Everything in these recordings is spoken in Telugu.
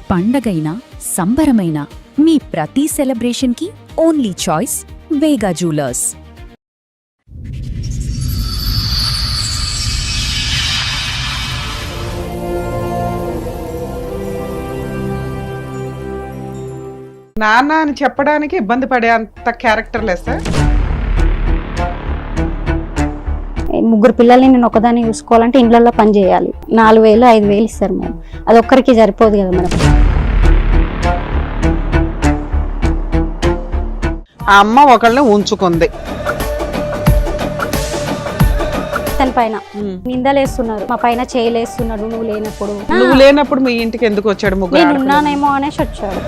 పండగైనా సంబరమైనా మీ ప్రతి సెలబ్రేషన్కి ఓన్లీ చాయిస్ వేగా జ్యువెలర్స్. నాన్న అని చెప్పడానికి ఇబ్బంది పడే అంత క్యారెక్టర్ లెస్. ముగ్గురు పిల్లల్ని నేను ఒకదాన్ని చూసుకోవాలంటే ఇండ్లలో పని చేయాలి. 4,000 5,000 ఇస్తారు మేడం. అది ఒక్కరికి సరిపోదు కదా మేడం. ఆ అమ్మ ఒకళ్ళని ఉంచుకుంది. తన పైన నిందలేస్తున్నారు, మా పైన చేయలేస్తున్నాడు. నువ్వు లేనప్పుడు మీ ఇంటికి ఎందుకు వచ్చాడు? ముగ్గురు నేను ఉన్నానేమో అనేసి వచ్చాడు.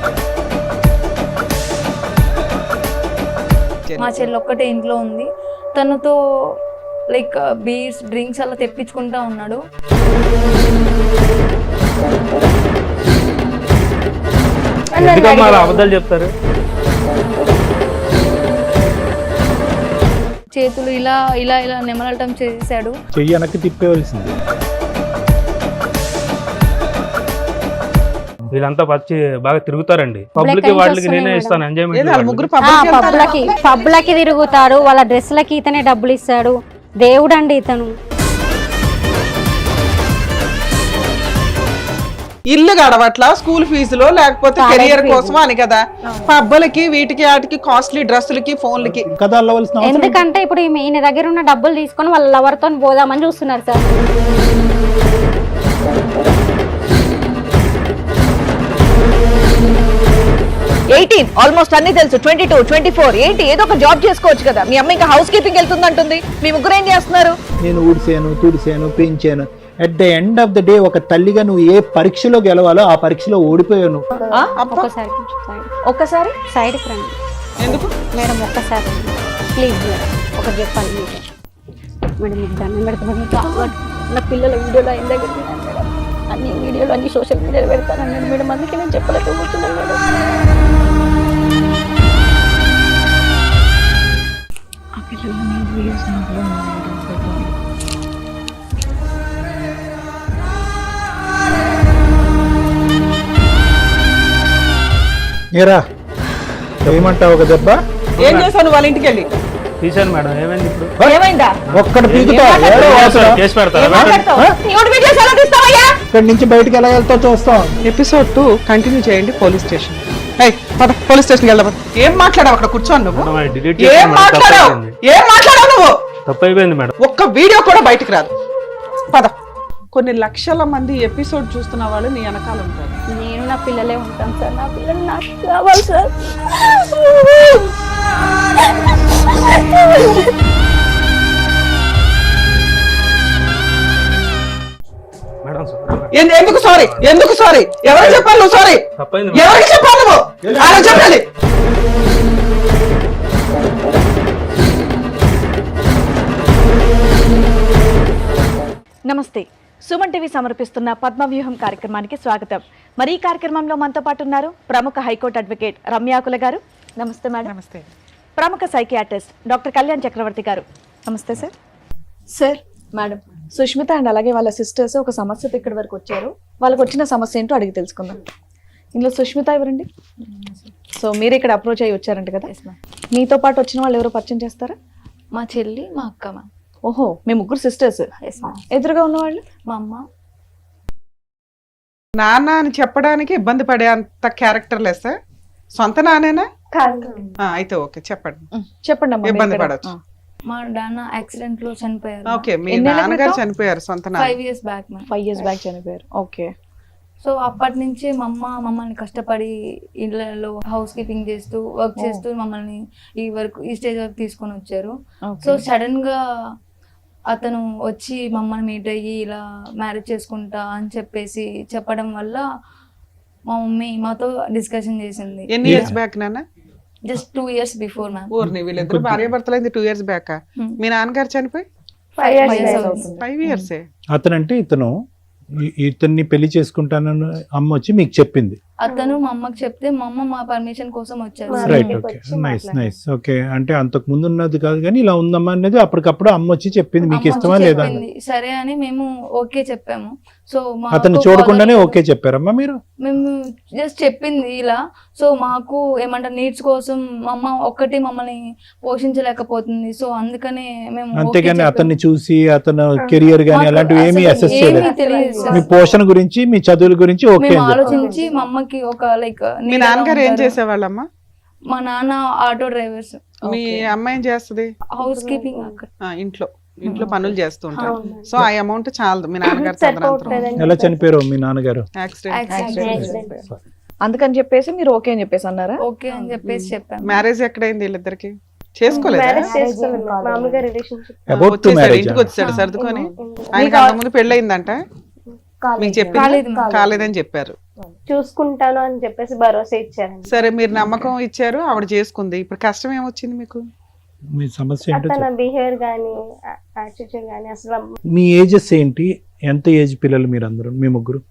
మా చెల్లి ఒక్కటే ఇంట్లో ఉంది. తనతో లైక్ బీర్స్ డ్రింక్స్ అలా తెప్పించుకుంటా ఉన్నాడు. అబద్ధాలు చెప్తారు. చేతులు ఇలా ఇలా ఇలా నెమలటం చేశాడు. చెయ్యి వెనక్కి తిప్పేవలసింది. వీళ్ళంతా వచ్చి బాగా తిరుగుతారండి. పబ్లిక్ వాటికి నేనే ఇస్తాను ఎంజాయ్మెంట్. పబ్లకి తిరుగుతాడు. వాళ్ళ డ్రెస్లకి ఇతనే డబ్బులు ఇస్తాడు. దేవుడు అండి ఇతను. ఇల్లు గడవట్లా, స్కూల్ ఫీజులో లేకపోతే కెరియర్ కోసం అని కదా. పబ్బలకి వీటికి వాటికి కాస్ట్లీ డ్రెస్సులకి ఫోన్లకి కదా. ఎందుకంటే ఇప్పుడు ఈయన దగ్గర ఉన్న డబ్బులు తీసుకొని వాళ్ళ లవర్ తో పోదామని చూస్తున్నారు సార్. ఆల్మోస్ట్ అన్ని తెలుసు. 22, 24 ఏంటి? ఏదో ఒక జాబ్ చేసుకోవచ్చు కదా. మీ అమ్మ ఇంకా హౌస్ కీపింగ్ వెళ్తుందంటుంది. మీ ముగ్గురు ఏం చేస్తున్నారు? నేను ఊడిసాను, తుడిసాను, పెంచాను. At the end of the day ఒక తల్లిగా నువ్వు ఏ పరీక్షలో గెలవాలో ఆ పరీక్షలో ఓడిపోయావు. ఒక్కసారి సైడ్ రండి. ఎందుకు మేడం ఒక్కసారి ప్లీజ్ మేడం ఒకటి చెప్పాలి మేడం. మీకు దండం పెడతాను. నా పిల్లల వీడియోలో ఆయన దగ్గర అన్ని వీడియోలు అన్ని సోషల్ మీడియాలో పెడతానన్నాడు మేడం. అందుకే నేను చెప్పలేకపోతున్నాను మేడం. ఆ పిల్లలు వీడియోస్ ఏరా ఏమంటావు? ఒక దెబ్బ ఏం చేశాను వాళ్ళ ఇంటికి వెళ్ళి? తీసాను మేడం. ఏమైంది ఇప్పుడు? ఏమైందా? ఒక్కడు పీకుతా కేసు పెడతారా? ఇక్కడి నుంచి బయటకు ఎలా వెళ్తావు చూస్తాం. ఎపిసోడ్ 2 కంటిన్యూ చేయండి. Police station. పోలీస్ స్టేషన్కి వెళ్దాం. ఏం మాట్లాడావు అక్కడ కూర్చోండి నువ్వు? ఏం మాట్లాడావు నువ్వు? తప్పైపోయింది మేడం. ఒక్క వీడియో కూడా బయటకు రాదు. పద. కొన్ని లక్షల మంది ఎపిసోడ్ చూస్తున్న వాళ్ళు నీ వెనకాల ఉంటారు. నేను నా పిల్లలే ఉంటాను సార్. నా పిల్లలు నాకు కావాలి సార్. ఎందుకు సారీ? ఎందుకు సారీ? ఎవరికి చెప్పాలి నువ్వు? సారీ ఎవరికి చెప్పాలి నువ్వు? అలా చెప్పాలి. నమస్తే. సుమన్ టీవీ సమర్పిస్తున్న పద్మవ్యూహం కార్యక్రమానికి స్వాగతం. మరి ఈ కార్యక్రమంలో మనతో పాటు ఉన్నారు ప్రముఖ హైకోర్టు అడ్వకేట్ రమ్యాకుల గారు. నమస్తే మేడం. నమస్తే. ప్రముఖ సైకియాట్రిస్ట్ డాక్టర్ కళ్యాణ్ చక్రవర్తి గారు. నమస్తే sir. Sir madam, Sushmita and అలాగే వాళ్ళ సిస్టర్స్ ఒక సమస్యతో ఇక్కడి వరకు వచ్చారు. వాళ్ళకి వచ్చిన సమస్య ఏంటో అడిగి తెలుసుకుందాం. ఇందులో సుష్మిత ఎవరండి? సో మీరు ఇక్కడ అప్రోచ్ అయ్యి వచ్చారంట కదా. మీతో పాటు వచ్చిన వాళ్ళు ఎవరో పరిచయం చేస్తారా? మా చెల్లి, మా అక్క, మా ఓహో, మీ ముగ్గురు సిస్టర్స్. ఎదురుగా ఉన్నవాళ్ళు? మా అమ్మ. నాన్న అని చెప్పడానికి ఇబ్బంది పడే అంత క్యారెక్టర్ లెస్. సొంత నానేనా? అయితే ఓకే, చెప్పండి. చెప్పండి అమ్మా. ఇబ్బంది పడచ్చు. మా నాన్న యాక్సిడెంట్ లో చనిపోయారు. ఓకే, మీ నాన్నగారు చనిపోయారు సొంత నాన్న? 5 years బ్యాక్. 5 years బ్యాక్ చనిపోయారు. ఓకే. సో అప్పటి నుంచి మా అమ్మ మమ్మల్ని కష్టపడి ఇళ్ళలో హౌస్ కీపింగ్ చేస్తూ వర్క్ చేస్తూ మమ్మల్ని ఈ స్టేజ్ వరకు తీసుకొని వచ్చారు. సో సడన్ గా అతను వచ్చి మమ్మల్ని మీట్ అయ్యి ఇలా మ్యారేజ్ చేసుకుంటా అని చెప్పేసి చెప్పడం వల్ల మా మమ్మీ మాతో డిస్కషన్ చేసింది. ఎన్ని ఇయర్స్ బ్యాక్ నాన్న? Just 2 years before ma'am. ఊరిని వీళ్ళిద్దరు భార్య భర్తలైంది 2 years బ్యాక్. మీ నాన్నగారు చనిపోయి 5 years. అతనంటే ఇతన్ని పెళ్లి చేసుకుంటానని అమ్మ వచ్చి మీకు చెప్పింది. అతను మా అమ్మకి చెప్తే మా అమ్మ మా పర్మిషన్ కోసం వచ్చారు. Right, okay, nice nice, okay. అంటే అంతకు ముందు ఉన్నది కాదు కానీ ఇలా ఉందమ్మా అనేది అప్పటికప్పుడు అమ్మ వచ్చి చెప్పింది, మీకు అమ్మ ఇష్టమా వచ్చి లేదా? చెప్పింది. సరే అని మేము ఓకే చెప్పాము. సో అతను చూడకుండానే ఓకే చెప్పారమ్మా మీరు? మేము జస్ట్ చెప్పింది ఇలా. సో మాకు ఏమంటారు నీడ్స్ కోసం మా అమ్మ ఒక్కటి మమ్మల్ని పోషించలేకపోతుంది. సో అందుకనే మేము okay అంతేగాని చెప్పాము. అతన్ని చూసి అతను కెరియర్ గానీ మాకు అలాంటివి ఏమీ అసలు అసెస్ ఏమీ చేయలేదు. తెలియదు సార్. మీ పోషణ గురించి మీ చదువుల గురించి ఓకే మేము అని చెప్పారు. ఆలోచించి మా అమ్మకి ఒక లైక్ మీ నాన్నగారు ఏం చేసేవాళ్ళమ్మా? మా నాన్న ఆటో డ్రైవర్స్, మీ అమ్మ ఏం చేస్తుంది? హౌస్ కీపింగ్ అక్కడ. ఇంట్లో పనులు చేస్తూ ఉంటారు. సో ఆ అమౌంట్ చాలదు మీ నాన్నగారు తదనంతరం ఎలా చనిపోయారు మీ నాన్నగారు? యాక్సిడెంట్. అందుకని చెప్పేసి మీరు ఓకే అని చెప్పేసి అన్నారా? ఓకే అని చెప్పేసి చెప్పాము. మ్యారేజ్ ఎక్కడైంది వీళ్ళిద్దరికి? చేసుకోలేదా? మామూలుగా రిలేషన్షిప్ అబౌట్ టు వచ్చేసాడు, మ్యారేజ్. ఇంటికి వచ్చాడు సర్దుకొని. ఆయనకి అంతకుముందు పెళ్ళయిందంట, మీకు చెప్పింది కాలేదని చెప్పారు. చూసుకుంటాను అని చెప్పేసి భరోసా ఇచ్చారండి. సరే మీరు నమ్మకం ఇచ్చారు, ఆవిడ చేసుకుంది. ఇప్పుడు కష్టం ఏమొచ్చింది మీకు? మీ సమస్య ఏంటో తన చెప్పండి. బిహేవియర్ గానీ యాటిట్యూడ్ గానీ అసలు మీ ఏజెస్ ఏంటి? ఎంత ఏజ్ పిల్లలు మీరు అందరూ? మీ ముగ్గురు.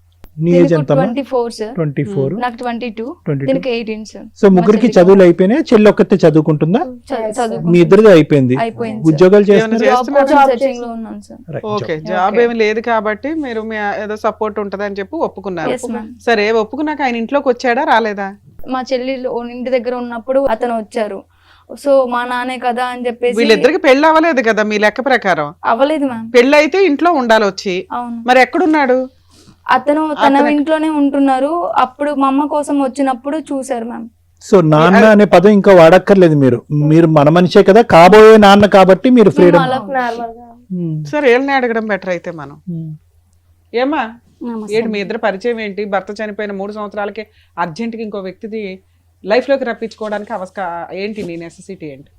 నీ ఏజ్ ఎంత? 24 సార్. 24. నాకు 22, 22. దీనికి 18 సార్. సో ముగ్గురికి చదువులు అయిపోయినాయి, చెల్లి ఒక్కతే చదువుకుంటుందా? చదువు మీ ఇద్దరిది అయిపోయింది. అయిపోయింది. ఉద్యోగాలు ఏమైనా చేస్తున్నారు? చేస్తున్నారా? సర్చింగ్ లో ఉన్నాను sir. Right, okay, job. Job ఏమి లేదు కాబట్టి మీరు మీ ఏదో సపోర్ట్ ఉంటదని చెప్పి ఒప్పుకున్నారు. Yes, ma'am. సరే ఒప్పుకున్నాక ఆయన ఇంట్లోకి వచ్చాడా రాలేదా? మా చెల్లి ఇంటి దగ్గర ఉన్నప్పుడు అతను వచ్చారు. సో మా నాన్నే కదా అని చెప్పేసి. వీళ్ళిద్దరికి పెళ్లి అవ్వలేదు కదా మీ లెక్క ప్రకారం? అవ్వలేదు మ్యామ్. పెళ్లి అయితే ఇంట్లో ఉండాలి వచ్చి. అవును. మరి ఎక్కడున్నాడు? అతను తన ఇంట్లోనే ఉంటున్నారు. అప్పుడు మా అమ్మ కోసం వచ్చినప్పుడు చూసారు మ్యామ్. సో నాన్న అనే పదం ఇంకా వాడక్కర్లేదు మీరు. మీరు మన మనిషే కదా, కాబోయే నాన్న కాబట్టి మీరు ఫ్రీడమ్. నార్మల్ గా సరే వీళ్ళని అడగడం బెటర్ అయితే మనం. ఏమా ఏంటి మీ ఇద్దరు పరిచయం ఏంటి? భర్త చనిపోయిన 3 సంవత్సరాలకే అర్జెంట్గా ఇంకో వ్యక్తిది లైఫ్ లోకి రప్పించుకోవడానికి ఏంటి నీ నెసెసిటీ ఏంటి?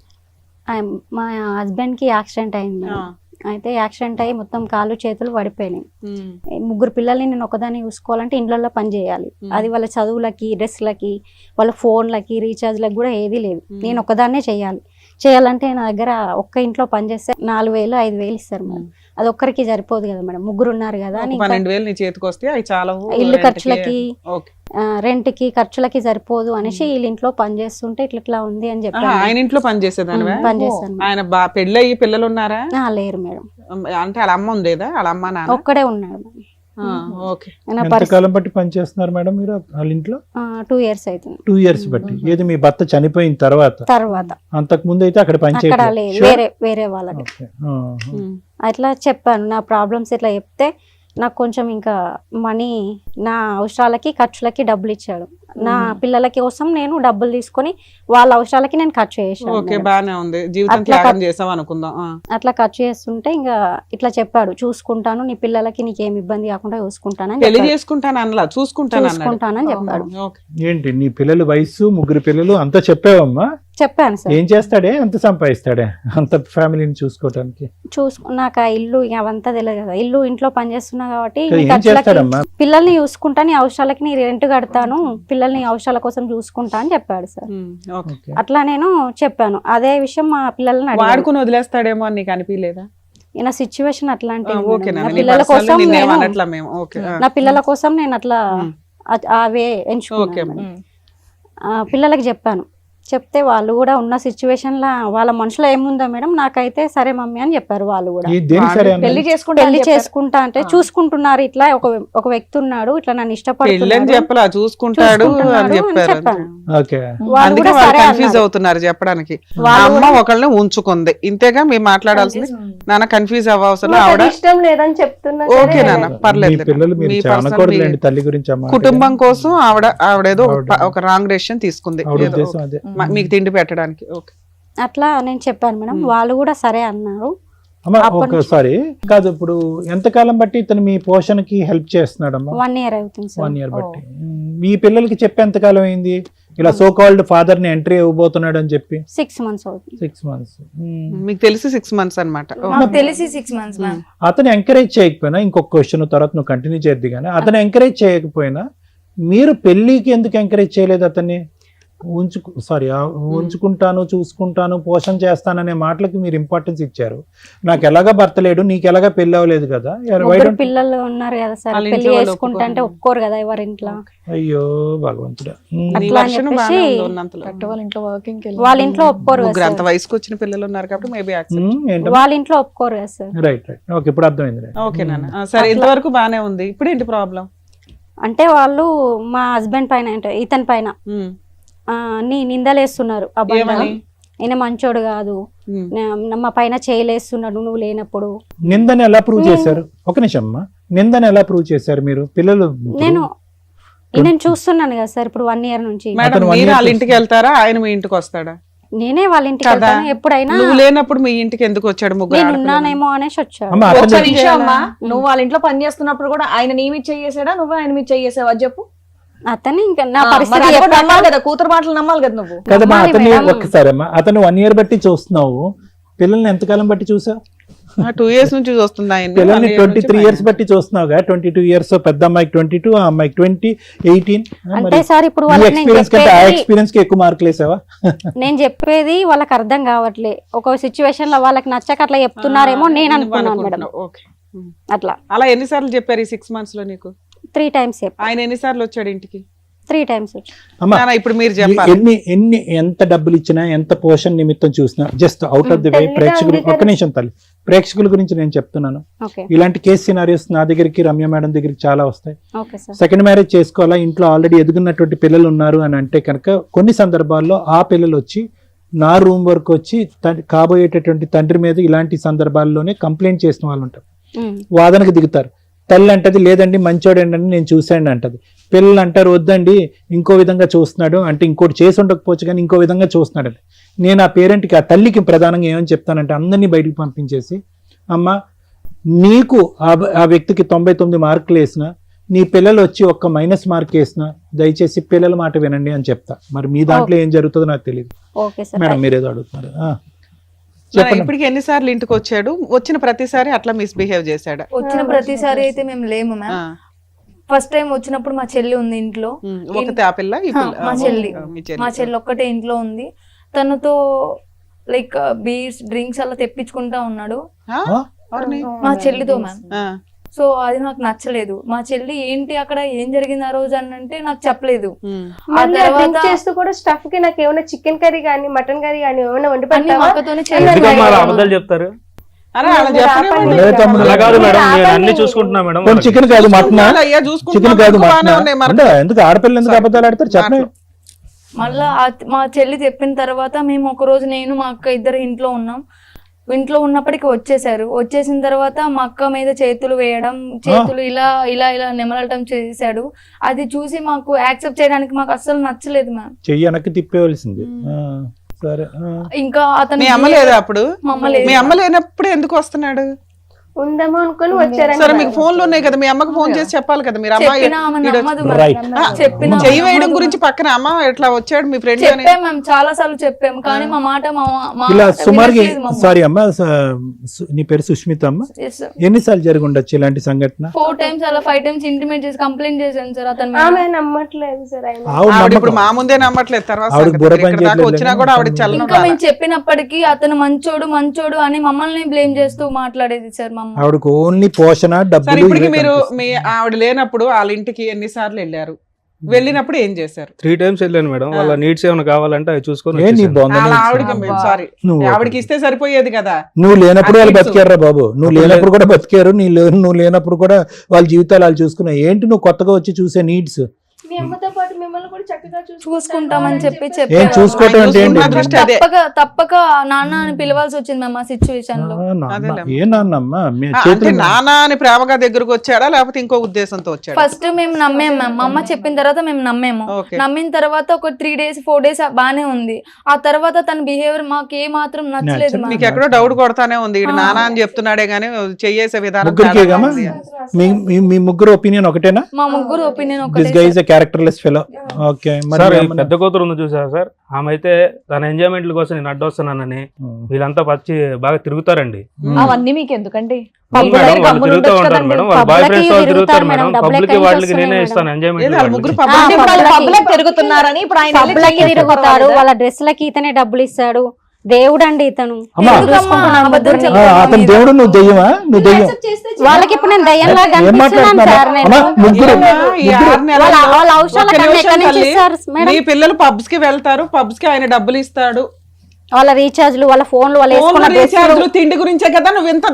మా హస్బెండ్ కి యాక్సిడెంట్ అయింది మేడం. అయితే యాక్సిడెంట్ అయ్యి మొత్తం కాళ్ళు చేతులు పడిపోయినాయి. 3 పిల్లల్ని నేను ఒకదాన్ని చూసుకోవాలంటే ఇండ్లలో పని చేయాలి. అది వాళ్ళ చదువులకి, డ్రెస్లకి, వాళ్ళ ఫోన్లకి, రీఛార్జ్లకి కూడా ఏది లేదు. నేను ఒకదాన్నే చేయాలంటే నా దగ్గర ఒక్క ఇంట్లో పని చేస్తే 4,000 5,000 ఇస్తారు మేడం. అది ఒక్కరికి సరిపోదు కదా మేడం, 3 ఉన్నారు కదా అని. 12,000 నీ చేతికి వస్తే అవి చాలా ఇల్లు ఖర్చులకి, రెంట్ కి, ఖర్చులకి సరిపోదు అనేసి వీళ్ళ ఇంట్లో పని చేస్తుంటే ఇట్లా ఉంది అని చెప్పాను. ఆయన ఇంట్లో పని చేసేదానివా? పని చేస్తాను. ఆయన పెళ్ళి అయ్యి పిల్లలు ఉన్నారా? లేరు మేడం. అంటే వాళ్ళ అమ్మ ఉండేదా? వాళ్ళ అమ్మ నాన్న ఒక్కడే ఉన్నాడు మేడం. ఓకే. ఎంతకాలం బట్టి పని చేస్తున్నారు మేడం మీరు వాళ్ళ ఇంట్లో? 2 years అవుతుంది. 2 years బట్టి. ఏది మీ భర్త చనిపోయిన తర్వాత? అంతకు ముందు అయితే అక్కడ పని అక్కడ చేయలేదు. లేదు, వేరే వాళ్ళకి. అట్లా చెప్పాను నా ప్రాబ్లమ్స్. ఇట్లా చెప్తే నాకు కొంచెం ఇంకా మనీ, నా అవసరాలకి ఖర్చులకి డబ్బులు ఇచ్చాడు. నా పిల్లల కోసం నేను డబ్బులు తీసుకొని వాళ్ళ అవసరాలకి నేను ఖర్చు చేసాను. ఓకే, బానే ఉంది. జీవితం త్యాగం చేసాం అనుకుందాం. అట్లా ఖర్చు చేస్తుంటే ఇంకా ఇట్లా చెప్పాడు, చూసుకుంటాను నీ పిల్లలకి, నీకేం ఇబ్బంది కాకుండా చూసుకుంటానని పెళ్లి చేసుకుంటాను అనలా, చూసుకుంటానని చెప్పాడు. ఏంటి నీ పిల్లల వయసు? 3 పిల్లలు అంతా చెప్పావమ్మా? చెప్పాను సార్. ఏం చేస్తాడే, అంత సంపాదిస్తాడే అంత ఫ్యామిలీని చూసుకోవడానికి? నాకు ఆ ఇల్లు అవంతా తెలియదు కదా. ఇంట్లో పని చేస్తున్నా కాబట్టి ఏం చేస్తాడమ్మా? పిల్లల్ని చూసుకుంటా, నీ అవసరాలకి నీ రెంట్ కడతాను, పిల్లల్ని అవసరాల కోసం చూసుకుంటా అని చెప్పాడు సార్. అట్లా నేను చెప్పాను. అదే విషయం మా పిల్లల్ని వాడుకుని వదిలేస్తాడేమో అని నీకు అనిపించలేదా? నా సిచ్యువేషన్ అట్లాంటి. నా పిల్లల కోసం నేను అట్లా అవే ఎంచుకున్నాను. పిల్లలకి చెప్పాను. చెప్తే వాళ్ళు కూడా ఉన్న సిచ్యువేషన్ లా వాళ్ళ మనసులో ఏముందో మేడం, నాకైతే సరే మమ్మీ అని చెప్పారు. వాళ్ళు కూడా పెళ్లి చేసుకుంటా అంటే చూసుకుంటున్నారు, ఇట్లా ఒక వ్యక్తి ఉన్నాడు, ఇట్లా నన్ను ఇష్టపడుతున్నాడు అవుతున్నారు చెప్పడానికి. అమ్మ ఒకళ్ళని ఉంచుకుంది, ఇంతేగా మీరు మాట్లాడాల్సింది. నాన్న కన్ఫ్యూజ్ అవ్వవసరం, ఆవిడ ఇష్టం లేదని చెప్తున్నా. ఓకే నాన్న, పర్లేదు. తల్లి గురించి కుటుంబం కోసం ఆవిడేదో ఒక రాంగ్ డెసిషన్ తీసుకుంది మీకు తిండి పెట్టడానికి. అట్లా నేను చెప్పాను మేడం. వాళ్ళు కూడా సరే అన్నారు. ఒకసారి కాదు, ఇప్పుడు ఎంతకాలం బట్టి ఇతను మీ పోషణకి హెల్ప్ చేస్తున్నాడమ్మా? 1 year అవుతుంది సార్. 1 year బట్టి. మీ పిల్లలకి చెప్పి ఎంతకాలం అయింది ఇలా సో కాల్డ్ ఫాదర్ ని ఎంట్రీ ఇవ్వబోతున్నాడు అని చెప్పి? 6 months అవుతుంది. 6 months. మీకు తెలిసి 6 months అన్నమాట. తెలిసి 6 months మ్యామ్. అతను ఎంకరేజ్ చేయకపోయినా, ఇంకొక క్వశ్చన్ తర్వాత నువ్వు కంటిన్యూ చేద్ది కానీ, అతను ఎంకరేజ్ చేయకపోయినా మీరు పెళ్లికి ఎందుకు ఎంకరేజ్ చేయలేదు అతన్ని? ఉంచుకుంటాను, చూసుకుంటాను, పోషణ చేస్తాననే మాటలకి మీరు ఇంపార్టెన్స్ ఇచ్చారు. నాకు ఎలాగా భర్త లేడు, నీకు ఎలాగా పెళ్లి అవ్వలేదు కదా. Why ముగ్గురు don't- పిల్లలు ఉన్నారు కదా సార్, వాళ్ళ పెళ్లి ఇంట్లో వాళ్ళు చేసుకుంటా అంటే ఒప్పుకోరు కదా ఎవరి ఇంట్లో. అయ్యో భగవంతుడా. నీ అట్లా అని version బాగానే చెప్పేసి ఉంది ఉన్నంతలో. కరెక్ట్ వాళ్ళ ఇంట్లో వర్కింగ్ వాళ్ళ ఇంట్లో ఒప్పుకోరు ముగ్గురు కదా అంత సార్. వయసుకు వచ్చిన పిల్లలు ఉన్నారు కాబట్టి మేబీ ఏంటమ్మా? వాళ్ళ ఇంట్లో ఒప్పుకోరు కదా సార్. రైట్ ఓకే, ఇప్పుడు అర్థమైంది. ఓకే నాన్న సరే, ఇంతవరకు బానే ఉంది. ఇప్పుడు ఏంటి ప్రాబ్లం? అంటే వాళ్ళు మా హస్బెండ్ పైన అంటే ఇతని పైన అన్ని నిందలేస్తున్నారు. అబ్బాయి ఏమని? ఈయన మంచోడు కాదు, మా పైన చేయలేస్తున్నాడు నువ్వు లేనప్పుడు. నిందని ఎలా ప్రూవ్ చేశారు? ఒక నిమిషం అమ్మా, నిందని ఎలా ప్రూవ్ చేశారు మీరు? పిల్లలు నేను చూస్తున్నాను కదా సార్ ఇప్పుడు 1 year నుంచి. మేడం అతను 1 మీరు year వాళ్ళ ఇంటికి వెళ్తారా, ఆయన మీ ఇంటికి వస్తాడా? నేనే వాళ్ళ ఇంటికి కదా. వెళ్తాను ఎప్పుడైనా. నువ్వు లేనప్పుడు మీ ఇంటికి ఎందుకు వచ్చాడు? ముగ్గురు నేను ఆడపిల్లలు. ఉన్నానేమో అనేసి వచ్చాడు. అమ్మా, ఒక్క అతను- నిమిషం అమ్మా, నువ్వు వాళ్ళ ఇంట్లో పని చేస్తున్నప్పుడు కూడా ఆయన నీ మీద చేసాడా, నువ్వు ఆయన మీద చేసావా చెప్పు. అతను ఇంకా నా మరి పరిస్థితి అది కూడా ఎప్పుడన్నా- నమ్మాలి కదా, కూతురు మాటలు నమ్మాలి కదా నువ్వు. కదమ్మా, నమ్మాలి అతన్ని మేడం. ఒక్కసారి అమ్మా, అతను 1 year బట్టి చూస్తున్నావు, పిల్లల్ని ఎంతకాలం బట్టి చూసావు? 2 years నుంచి చూస్తుంది ఆయన్ని. పిల్లల్ని 1 year నుంచి 23 years బట్టి చూస్తున్నావుగా. 22 years, పెద్ద అమ్మాయికి 22, ఆ అమ్మాయికి 20, 18. అంటే సార్ ఇప్పుడు ఈ వాళ్ళకి నేను ఎక్స్పీరియన్స్ కంటే ఆ చెప్పేది ఎక్స్పీరియన్స్ కి ఎక్కువ మార్కులు వేసావా? నేను చెప్పేది వాళ్ళకి అర్థం కావట్లే. ఒక సిచ్యువేషన్ లో వాళ్ళకి నచ్చక అట్లా చెప్తున్నారేమో నేను అనుకున్నాను మేడం. ఓకే. అట్లా అలా ఎన్నిసార్లు చెప్పారు ఈ 6 months లో నీకు? 3 times ఆయన ఎన్నిసార్లు వచ్చాడు ఇంటికి? 3 times. అమ్మా, నాన్న, ఇప్పుడు మీరు చెప్పాలి. ఎంత డబ్బులు ఇచ్చినా, ఎంత పోషణ నిమిత్తం చూసినా, just out of the way ప్రేక్షకులు, ఒక్క నిమిషం తల్లి, ప్రేక్షకుల గురించి నేను చెప్తున్నాను. ఓకే ఇలాంటి కేసు సినారియోస్ నా దగ్గరికి, రమ్య మేడం దగ్గరికి చాలా వస్తాయి. Okay sir. సెకండ్ మ్యారేజ్ చేసుకోవాలా, ఇంట్లో ఆల్రెడీ ఎదుగున్నటువంటి పిల్లలు ఉన్నారు అని అంటే కనుక కొన్ని సందర్భాల్లో ఆ పిల్లలు వచ్చి నా రూమ్ వరకు వచ్చి కాబోయేటటువంటి తండ్రి మీద ఇలాంటి సందర్భాల్లోనే కంప్లైంట్ చేసిన వాళ్ళు ఉంటారు. వాదనకు దిగుతారు. తల్లి అంటది లేదండి మంచోడండి అని నేను చూశాను అంటది. పిల్లలు అంటారు వద్దండి ఇంకో విధంగా చూస్తున్నాడు అంటే, ఇంకోటి చేసి ఉండకపోవచ్చు కానీ ఇంకో విధంగా చూస్తున్నాడు. నేను ఆ పేరెంట్కి, ఆ తల్లికి ప్రధానంగా ఏమని చెప్తానంటే, అందరినీ బయటికి పంపించేసి, అమ్మ నీకు ఆ వ్యక్తికి 99 మార్కులు వేసిన, నీ పిల్లలు వచ్చి ఒక్క మైనస్ మార్క్ వేసిన, దయచేసి పిల్లల మాట వినండి అని చెప్తా. మరి మీ దాంట్లో ఏం జరుగుతుందో నాకు తెలియదు. Okay sir. మేడం మీరేదో అడుగుతున్నారు. ఇప్పటికి ఎన్నిసార్లు ఇంటికి వచ్చాడు? వచ్చిన ప్రతిసారి అట్లా మిస్బిహేవ్ చేశాడా? వచ్చిన ప్రతిసారి అయితే మేము లేము మ్యామ్. ఫస్ట్ టైం వచ్చినప్పుడు మా చెల్లి ఉంది ఇంట్లో. ఒకతే ఆ పిల్ల, ఈ పిల్ల? మా చెల్లి మీ చెల్లి. మా చెల్లి ఒక్కటే ఇంట్లో ఉంది. తనతో లైక్ బీర్స్ డ్రింక్స్ అలా తెప్పించుకుంటా ఉన్నాడు ఆ? ఎవరిని? మా చెల్లితో మ్యామ్. ఆ. సో అది నాకు నచ్చలేదు. మా చెల్లి ఏంటి అక్కడ ఏం జరిగింది ఆ రోజు అని అంటే నాకు చెప్పలేదు. ఆ తర్వాత చేస్తూ కూడా స్టఫ్ కి నాకు ఏమైనా చికెన్ కర్రీ కానీ మటన్ కర్రీ కానీ ఏమైనా వండి అన్ని పెడతావా? అక్కతోనే ఎందుకమ్మా అలా చేయాలి. అబద్ధాలు చెప్తారు? అరే అలా చెప్పనివ్వండి. లే తమ్ముడు. అలా కాదు మేడం, నేను అన్ని చూసుకుంటున్నా మేడం. కొన్ని చికెన్ కాదు మటనా, అయ్యా చూసుకుంటున్నాం, చికెన్ కాదు ఎందుకు బాగానే మటనా, ఉన్నాయి మరి? అంటే ఎందుకు ఆడపిల్లలు ఎందుకు అబద్ధాలు ఆడతారు చెప్పండి. మళ్ళా మా చెల్లి చెప్పిన తర్వాత మేము ఒక రోజు నేను మా అక్క ఇద్దరు ఇంట్లో ఉన్నాం. ఇంట్లో ఉన్నప్పటికీ వచ్చేసారు. వచ్చేసిన తర్వాత మా అక్క మీద చేతులు వేయడం, చేతులు ఇలా ఇలా ఇలా నెమలటం చేశాడు. అది చూసి మాకు యాక్సెప్ట్ చేయడానికి మాకు అస్సలు నచ్చలేదు మ్యామ్. చెయ్యి వెనక్కి తిప్పేవలసింది. సరే. ఇంకా అతను మీ అమ్మ లేదా అప్పుడు? మా అమ్మ లేదు. మీ అమ్మ లేనప్పుడు ఎందుకు వస్తున్నాడు? ఉందేమో అనుకుని వచ్చారని. సరే మీకు ఫోన్లు ఉన్నాయి కదా, మీ అమ్మకి ఫోన్ చేసి చెప్పాలి కదా. మీరు అమ్మ చెప్పినా ఆమె నమ్మదు Right. మ్యామ్. చెప్పినా చెయ్యి వేయడం గురించి పక్కన అమ్మ ఎట్లా వచ్చాడు మీ ఫ్రెండ్ అని చెప్పాం మేము, చాలా సార్లు చెప్పాము. కానీ మా మాట మా ఇలా మాట సుమారుగా, వినట్లేదు మా అమ్మ. సారీ అమ్మ, నీ పేరు సుష్మిత అమ్మ, Yes, sir. ఎన్నిసార్లు జరిగి ఉండొచ్చు ఇలాంటి సంఘటన? 4 times అలా 5 times ఇంటిమేట్ చేసి కంప్లైంట్ చేశాను సార్ అతను మీద. ఆమె నమ్మట్లేదు సార్ ఆయన. ఆవిడ ఆవిడ ఇప్పుడు నమ్మకం. మా ముందే నమ్మట్లేదు. తర్వాత ఆవిడ సంగతి. బుర్ర ఇక్కడ పని దాకా చేయట్లేదు వచ్చినా కానీ కూడా ఆవిడ చల్లను ఇంకా మేము చెప్పినప్పటికీ అతను మంచోడు మంచోడు అని మమ్మల్ని బ్లేమ్ చేస్తూ మాట్లాడేది సార్ మా అమ్మ. ఆవిడకు ఓన్లీ పోషణ, సరే డబ్బులు ఇప్పటికి ఇవే మీరు కనిపిస్తాయి. మీ ఆవిడ లేనప్పుడు వాళ్ళ ఇంటికి ఎన్నిసార్లు వెళ్ళారు? వెళ్ళినప్పుడు ఏం చేశారు? 3 times వెళ్ళాను మేడం. వాళ్ళ నీడ్స్ ఏమైనా కావాలంటే అవి చూసుకొని ఏ నీ వచ్చేసాను. బొంద వాళ్ళ నీ- ఆవిడకి సారీ, నువ్వు ఆవిడకి ఇస్తే సరిపోయేది కదా. నువ్వు లేనప్పుడు వాళ్ళు ఆ బతికారా బాబు? నువ్వు లేనప్పుడు కూడా బతికారు. నువ్వు లేనప్పుడు కూడా వాళ్ళ జీవితాలు వాళ్ళు చూసుకున్నావు. ఏంటి నువ్వు కొత్తగా వచ్చి చూసే నీడ్స్? మీ అమ్మతో పాటు మిమ్మల్ని కూడా చక్కగా చూసుకుంటామని చెప్పి ఏం చెప్పారు. చూసుకోవటం ఆయన అంటే ఏంటి? చూసుకున్న దృష్టి అదే. తప్పక నాన్న అని పిలవాల్సి వచ్చింది మేము ఆ సిచ్యువేషన్ లో. ఏ నాన్నమ్మ మీ అంటే చేతులు నానా అని ప్రేమగా దగ్గరకు వచ్చాడా లేకపోతే ఇంకో ఉద్దేశంతో వచ్చాడా? ఫస్ట్ మేము నమ్మాము మ్యామ్. మా అమ్మ చెప్పిన తర్వాత మేము నమ్మాము. Okay. నమ్మిన తర్వాత ఒక 3 days 4 days బానే ఉంది. ఆ తర్వాత తన బిహేవియర్ మాకు ఏ మాత్రం నచ్చలేదు మ్యామ్. మీకు ఎక్కడో డౌట్ కొడతానే ఉంది. ఇటు నానా అని చెప్తున్నాడే గానీ చేసే విధానం ముగ్గురికే తేడాగా గమా? ఉంది. మీ ముగ్గురు ఒపీనియన్ ఒకటేనా? మా ముగ్గురు ఒపీనియన్ దిస్ ఒకటే guy is a characterless fellow. Okay sir మరి ఈ పెద్ద కూతురు ఉంది చూసారా సార్, ఆమె అయితే తన ఎంజాయ్మెంట్ల కోసం నేను అడ్డొస్తున్నానని వీళ్ళంతా వచ్చి బాగా తిరుగుతారండి. అవన్నీ మీకు ఎందుకండి? అవును మేడం, వాళ్ళు తిరుగుతూ ఉంటారు మేడం, వాళ్ళ బాయ్ ఫ్రెండ్స్ తో తిరుగుతారు మేడం. పబ్లిక్ వాళ్ళకి నేనే ఇస్తాను ఎంజాయ్మెంట్. ముగ్గురు పబ్లిక్ తిరుగుతున్నారని ఇప్పుడు ఆయన వెళ్ళి పబ్లకి చెక్ తిరుగుతారు, చేసుకోవాలి వాళ్ళ డ్రెస్లకి ఇతనే డబ్బులు ఇస్తాడు. దేవుడు అండి ఇతను. అమ్మా, అతను దేవుడు, నువ్వు దెయ్యమా? నువ్వు దెయ్యం. వాళ్ళకి ఇప్పుడు నేను దయ్యంలా ఏం కనిపిస్తున్నాను మాట్లాడుతున్నా? సార్ నేను. అమ్మా, ముగ్గురు ఈ 6 నెలల్లో వాళ్ళ అవసరాలకు ఒక్క అన్ని నిమిషం ఎక్కడి నుంచి తల్లి, ఇస్తారు మేడం? మీ పిల్లలు పబ్స్ కి వెళ్తారు, పబ్స్ కి ఆయన డబ్బులు ఇస్తాడు. వాళ్ళ రీఛార్జ్లు, వాళ్ళ ఫోన్లు, వాళ్ళు వేసుకున్న ఫోన్ రీఛార్జ్లు, తిండి గురించే కదా నువ్వు ఇంత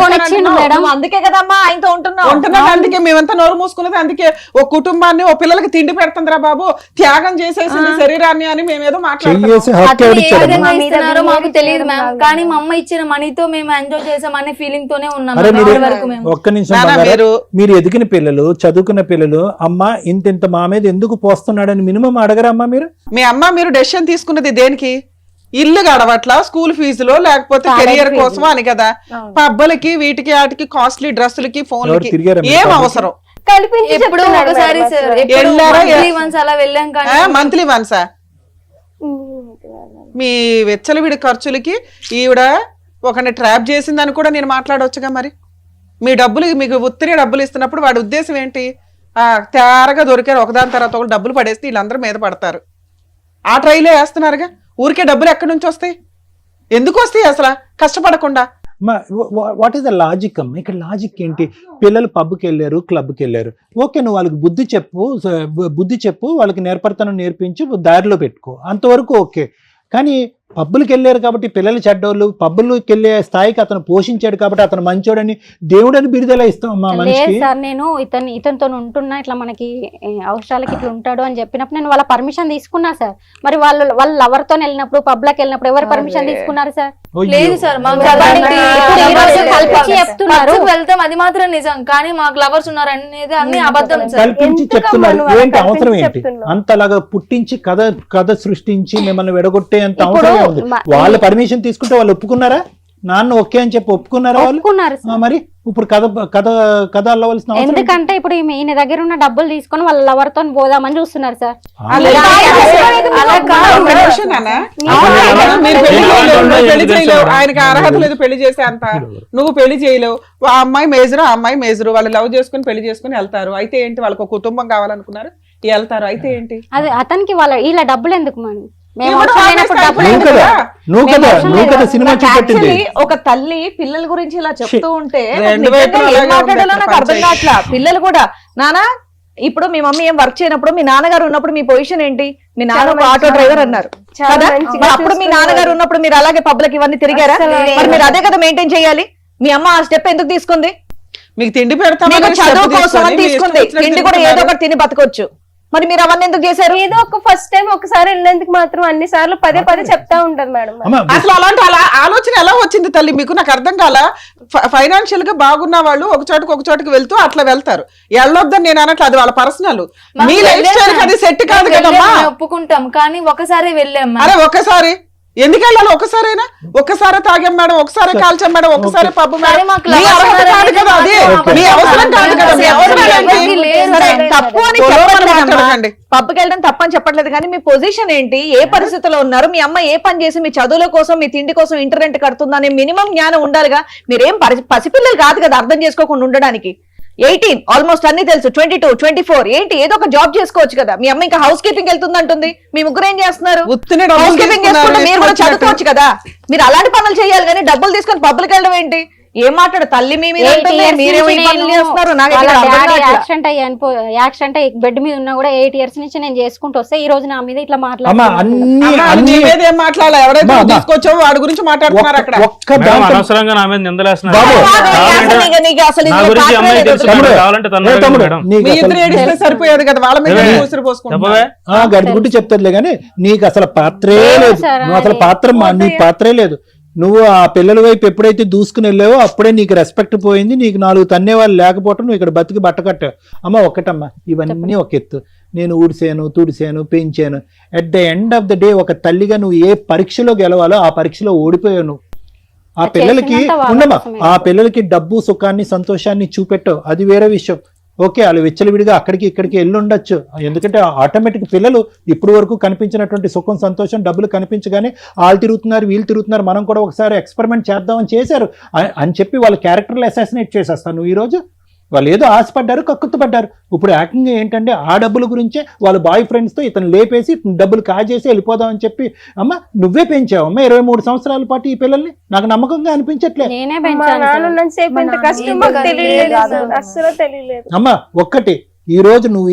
కొనిచ్చిండు మేడం. నువ్వు అందుకే కదమ్మా ఆయనతో ఉంటున్నావు. ఉంటున్నది. అందుకే మేమంతా నోరు మూసుకున్నది. అందుకే ఓ కుటుంబాన్ని, ఓ పిల్లలకి తిండి పెడుతుందిరా బాబు, త్యాగం చేసేసింది శరీరాన్ని అని మేమేదో మాట్లాడుతున్నాం. చెయ్యేసి హక్కు అతను ఏ ఎవరిచ్చాడు? విధంగా ఇస్తున్నారో మాకు తెలియదు మ్యామ్, కానీ మా అమ్మ ఇచ్చిన మనీతో మేము ఎంజాయ్ చేసాం అనే ఫీలింగ్ తోనే ఉన్నాం అరే మీరు ఇప్పటి వరకు మేము. ఒక్క నిమిషం నాన్న, బంగారు. మీరు ఎదిగిన పిల్లలు, చదువుకున్న పిల్లలు, అమ్మ ఇంత మా మీద ఎందుకు పోస్తున్నాడని మినిమం అడగరా అమ్మా మీరు? మీ అమ్మ మీరు డెసిషన్ తీసుకున్నది దేనికి? ఇల్లు గడవట్లా, స్కూల్ ఫీజులో, లేకపోతే కెరియర్ కోసం అని కదా. పబ్బలకి, వీటికి, వాటికి, కాస్ట్లీ డ్రెస్సులకి, ఫోన్లకి తిరిగారా మీరు ఏం పబ్లిక్? అవసరం? కల్పించి ఎప్పుడు చెప్తున్నాడు ఒకసారి మేడం. సార్, వెళ్ళారా? వన్స్ అలా వెళ్ళాం కానీ మంత్లీ వన్సా? మీ వెచ్చలవిడి ఖర్చులకి ఈవిడ ఒకరిని ట్రాప్ చేసిందని కూడా నేను మాట్లాడవచ్చుగా. మరి మీ డబ్బులు, మీకు ఉత్తిరే డబ్బులు ఇస్తున్నప్పుడు వాడి ఉద్దేశం ఏంటి? తేరగా దొరికారు ఒకదాని తర్వాత ఒకటి డబ్బులు పడేస్తే వీళ్ళందరూ మీద పడతారు. ఆ ట్రైలే వేస్తున్నారుగా. ఊరికే డబ్బులు ఎక్కడి నుంచి వస్తాయి? ఎందుకు వస్తాయి అసలు కష్టపడకుండా? వాట్ ఈస్ ద లాజిక్ అమ్మ? ఇక్కడ లాజిక్ ఏంటి? పిల్లలు పబ్కి వెళ్ళారు, క్లబ్కి వెళ్ళారు, ఓకే, నువ్వు వాళ్ళకి బుద్ధి చెప్పు, వాళ్ళకి నేర్పడతనం నేర్పించు, దారిలో పెట్టుకో, అంతవరకు ఓకే. కానీ పబ్బులకి వెళ్ళారు కాబట్టి పిల్లలు చెడ్డోళ్ళు, పబ్బులకి వెళ్ళే స్థాయికి అతను పోషించాడు కాబట్టి అతను మంచోడని దేవుడని బిరుదెలా ఇస్తాం మా లేదు మనిషికి? సార్, నేను ఇతనితో ఉంటున్నా, ఇట్లా మనకి అవసరాలకి ఇట్లా ఉంటాడు అని చెప్పినప్పుడు నేను వాళ్ళ పర్మిషన్ తీసుకున్నా సార్. మరి వాళ్ళ లవర్ తో వెళ్ళినప్పుడు, పబ్లకి వెళ్ళినప్పుడు ఎవరు పర్మిషన్ తీసుకున్నారు సార్? లేదు సార్, మాకు ఇప్పుడు ఈ రోజు కల్పించి చెప్తున్నారు. వెళ్తాం అది మాత్రం నిజం, కానీ మాకు లవర్స్ ఉన్నారు అనేది అన్ని అబద్ధం సార్. కల్పించి ఎందుకమ్మా చెప్తున్నారు. నువ్వు అలా ఏంటి అవసరం కల్పించి ఏంటి? చెప్తున్నావు? అంతలాగా పుట్టించి కథ సృష్టించి మిమ్మల్ని విడగొట్టే అంత ఇప్పుడు అవసరం ఉంది. వాళ్ళ పర్మిషన్ తీసుకుంటే వాళ్ళు ఒప్పుకున్నారా? నాన్న ఓకే అని చెప్పి ఒప్పుకున్నారా వాళ్ళు? ఒప్పుకున్నారు ఆ, సార్. మరి ఇప్పుడు కథ అల్లవలసిన అవసరం ఏంటి? ఎందుకంటే ఇప్పుడు ఈయన దగ్గర ఉన్న డబ్బులు తీసుకొని వాళ్ళ లవర్ తో పోదామని చూస్తున్నారు సార్. అలా కాదు ఒక నిమిషం నాన్న. మీరు పెళ్లి చేయలేవు, నువ్వు పెళ్లి చేయలేవు, ఆయనకి అర్హత లేదు పెళ్లి చేసే అంత. నువ్వు పెళ్లి చేయలేవు. ఆ అమ్మాయి మేజరు, ఆ అమ్మాయి మేజరు, వాళ్ళు లవ్ చేసుకుని పెళ్లి చేసుకుని వెళ్తారు. అయితే ఏంటి? వాళ్ళకి ఒక కుటుంబం కావాలనుకున్నారు, వెళ్తారు. అయితే ఏంటి? అదే అతనికి ఇలా డబ్బులు ఎందుకు మనం? మేము ఇప్పుడు అవసరం లేనప్పుడు డబ్బులు నువ్వు ఎందుకు? కదా, నువ్వు కదా సినిమా చూపెట్టింది. Actually, ఒక తల్లి పిల్లల గురించి ఇలా చెప్తూ ఉంటే రెండు నిజంగా వైపులా ఏం అలాగే మాట్లాడాలో ఉంది నాకు అర్థం పంచాయతీ. కావట్లా. పిల్లలు కూడా నానా, ఇప్పుడు మీ మమ్మీ ఏం వర్క్ చేయనప్పుడు మీ నాన్నగారు ఉన్నప్పుడు మీ పొజిషన్ ఏంటి? మీ నాన్న ఒక ఆటో డ్రైవర్ అన్నారు చాలా కదా. మంచిగా మరి అప్పుడు మీ నాన్నగారు ఉన్నప్పుడు మీరు అలాగే పబ్లిక్ ఇవన్నీ తిరిగారా? మరి మీరు అదే కదా మెయింటైన్ చేయాలి. మీ అమ్మ ఆ స్టెప్ ఎందుకు తీసుకుంది? మీకు తిండి పెడతాం, మీకు చదువు కోసం అని తీసుకుంది. తిండి కూడా ఏదో ఒకటి తిని బతకొచ్చు. మరి మీరు అవన్నీ ఎందుకు చేశారు? ఏదో ఒక ఫస్ట్ టైం ఒకసారి వెళ్ళినందుకు మాత్రం అన్ని సార్లు పదే చెప్తా ఉంటారు మేడం. అమ్మ, అసలు అలాంటి ఆలోచన ఎలా వచ్చింది తల్లి మీకు? నాకు అర్థం కాల. ఫైనాన్షియల్ గా బాగున్న వాళ్ళు ఒక చోటుకి వెళ్తూ అట్లా వెళ్తారు. వెళ్ళొద్దని నేను అనట్లు, అది వాళ్ళ పర్సనల్. మీ లైఫ్ స్టైల్ అది సెట్ కాదు కదమ్మా. ఒప్పుకుంటాం, కానీ ఒకసారి వెళ్ళాం. అరే ఒక్కసారి ఎందుకు వెళ్ళాలి? ఒక్కసారి తాగాం మేడం, ఒకసారి కాల్చాం మేడం, ఒకసారి పబ్బు మేడం. మీ అర్హత కాదు కదా అది, మీ అవసరం కాదు కదా. మీ అవసరం ఏంటి? సరే, తప్పు అని పొలం అని చెప్పట్లేదమ్మా. మాట్లాడకండి. పబ్కి వెళ్ళడం తప్పని చెప్పట్లేదు, కానీ మీ పొజిషన్ ఏంటి? ఏ పరిస్థితిలో ఉన్నారు? మీ అమ్మ ఏ పని చేసి మీ చదువుల కోసం, మీ తిండి కోసం ఇంటర్నెట్ కడుతుందనే మినిమం జ్ఞానం ఉండాలిగా. మీరేం పసిపిల్లలు కాదు కదా అర్థం చేసుకోకుండా ఉండడానికి. 18 ఆల్మోస్ట్ అన్ని తెలుసు. 22, 24 ఏంటి? ఏదో ఒక జాబ్ చేసుకోవచ్చు కదా. మీ అమ్మ ఇంకా హౌస్ కీపింగ్ వెళ్తుంది అంటుంది. మీ ముగ్గురు ఏం చేస్తున్నారు? ఉత్తినే డబ్బులు హౌస్ కీపింగ్ చేసుకుంటే తీసుకున్నారు, మీరు కూడా వచ్చినట్టు. చదువుకోవచ్చు కదా. మీరు అలాంటి పనులు చేయాలి, కానీ డబ్బులు తీసుకొని పబ్లిక్ వెళ్ళడం ఏంటి? ఏం మాట్లాడు తల్లి? మీ మీద అంటుంది, మీరేమో ఈ పనులు చేస్తున్నారు. నాకు ఇక్కడ అర్థం కావట్లా. యాక్సిడెంట్ అయ్యి బెడ్ మీద ఉన్నా కూడా 8 years నుంచి నేను చేసుకుంటూ వస్తే ఈ రోజు నా మీద ఇట్లా అమ్మ మాట్లాడుతున్నారు. నీ మీద ఏం మాట్లాడాలి? ఎవరైతే అమ్మా. తీసుకొచ్చావో వాడి గురించి మాట్లాడుతున్నారు అక్కడ. ఒక్క మేడం దాంట్లో అనవసరంగా నా మీద నిందలేస్తున్నారు. బాబు. నీకు అసలు నా ఇందులో గురించి పాత్రే అమ్మాయి లేదు. తెలుసు తమ్ముడు, మేడం, కావాలంటే తను ఏ తమ్ముడు, మేడం. నీకు మీ అసలు- ఇద్దరు ఏడిస్తే సరిపోయేది కదా, వాళ్ళ మీద ఏమే? ఊసిరి పోసుకుంటున్నారు. చెప్పవే? గడిగుడ్డు చెప్తారులే కానీ నీకు అసలు పాత్రే లేదు. సార్, నువ్వు అసలు నీ పాత్రే లేదు. నువ్వు ఆ పిల్లల వైపు ఎప్పుడైతే దూసుకుని వెళ్ళావో అప్పుడే నీకు రెస్పెక్ట్ పోయింది. నీకు 4 తన్నేవాళ్ళు లేకపోవటం, నువ్వు ఇక్కడ బతికి బట్ట కట్టావు. అమ్మ ఒక్కటమ్మా, ఇవన్నీ ఒక ఎత్తు. నేను ఊడిసాను, తుడిసాను, పెంచాను. At the end of the day ఒక తల్లిగా నువ్వు ఏ పరీక్షలో గెలవాలో ఆ పరీక్షలో ఓడిపోయావు నువ్వు. ఆ పిల్లలకి చేసినంత వాళ్ళ ఉండమ్మా, కోసమే. ఆ పిల్లలకి డబ్బు, సుఖాన్ని, సంతోషాన్ని చూపెట్టావు, అది వేరే విషయం. ఓకే వాళ్ళు విచ్చలవిడిగా అక్కడికి ఇక్కడికి వెళ్ళి ఉండొచ్చు, ఎందుకంటే ఆటోమేటిక్ పిల్లలు ఇప్పుడు వరకు కనిపించినటువంటి సుఖం సంతోషం డబ్బులు కనిపించగానే వాళ్ళు తిరుగుతున్నారు వీళ్ళు తిరుగుతున్నారు, మనం కూడా ఒకసారి ఎక్స్పెరిమెంట్ చేద్దామని చేశారు అని చెప్పి వాళ్ళ క్యారెక్టర్లు అసాసినేట్ చేసేస్తాను. నువ్వు ఈరోజు వాళ్ళు ఏదో ఆశపడ్డారు, కక్కుతుపడ్డారు. ఇప్పుడు ఏకంగా ఏంటంటే ఆ డబ్బుల గురించే వాళ్ళ బాయ్ ఫ్రెండ్స్తో ఇతను లేపేసి డబ్బులు కాజేసి వెళ్ళిపోదాం అని చెప్పి, అమ్మ నువ్వే పెంచావు అమ్మ 23 సంవత్సరాల పాటు ఈ పిల్లల్ని, నాకు నమ్మకంగా అనిపించట్లే. నేనే మా పెంచాను నాన్న సార్. ఉన్నంతసేపు ఇంత కష్టం మాకు తెలియలేదు సార్. అస్సలు తెలియలేదు. అమ్మ ఒక్కటి, ఈ రోజు నువ్వు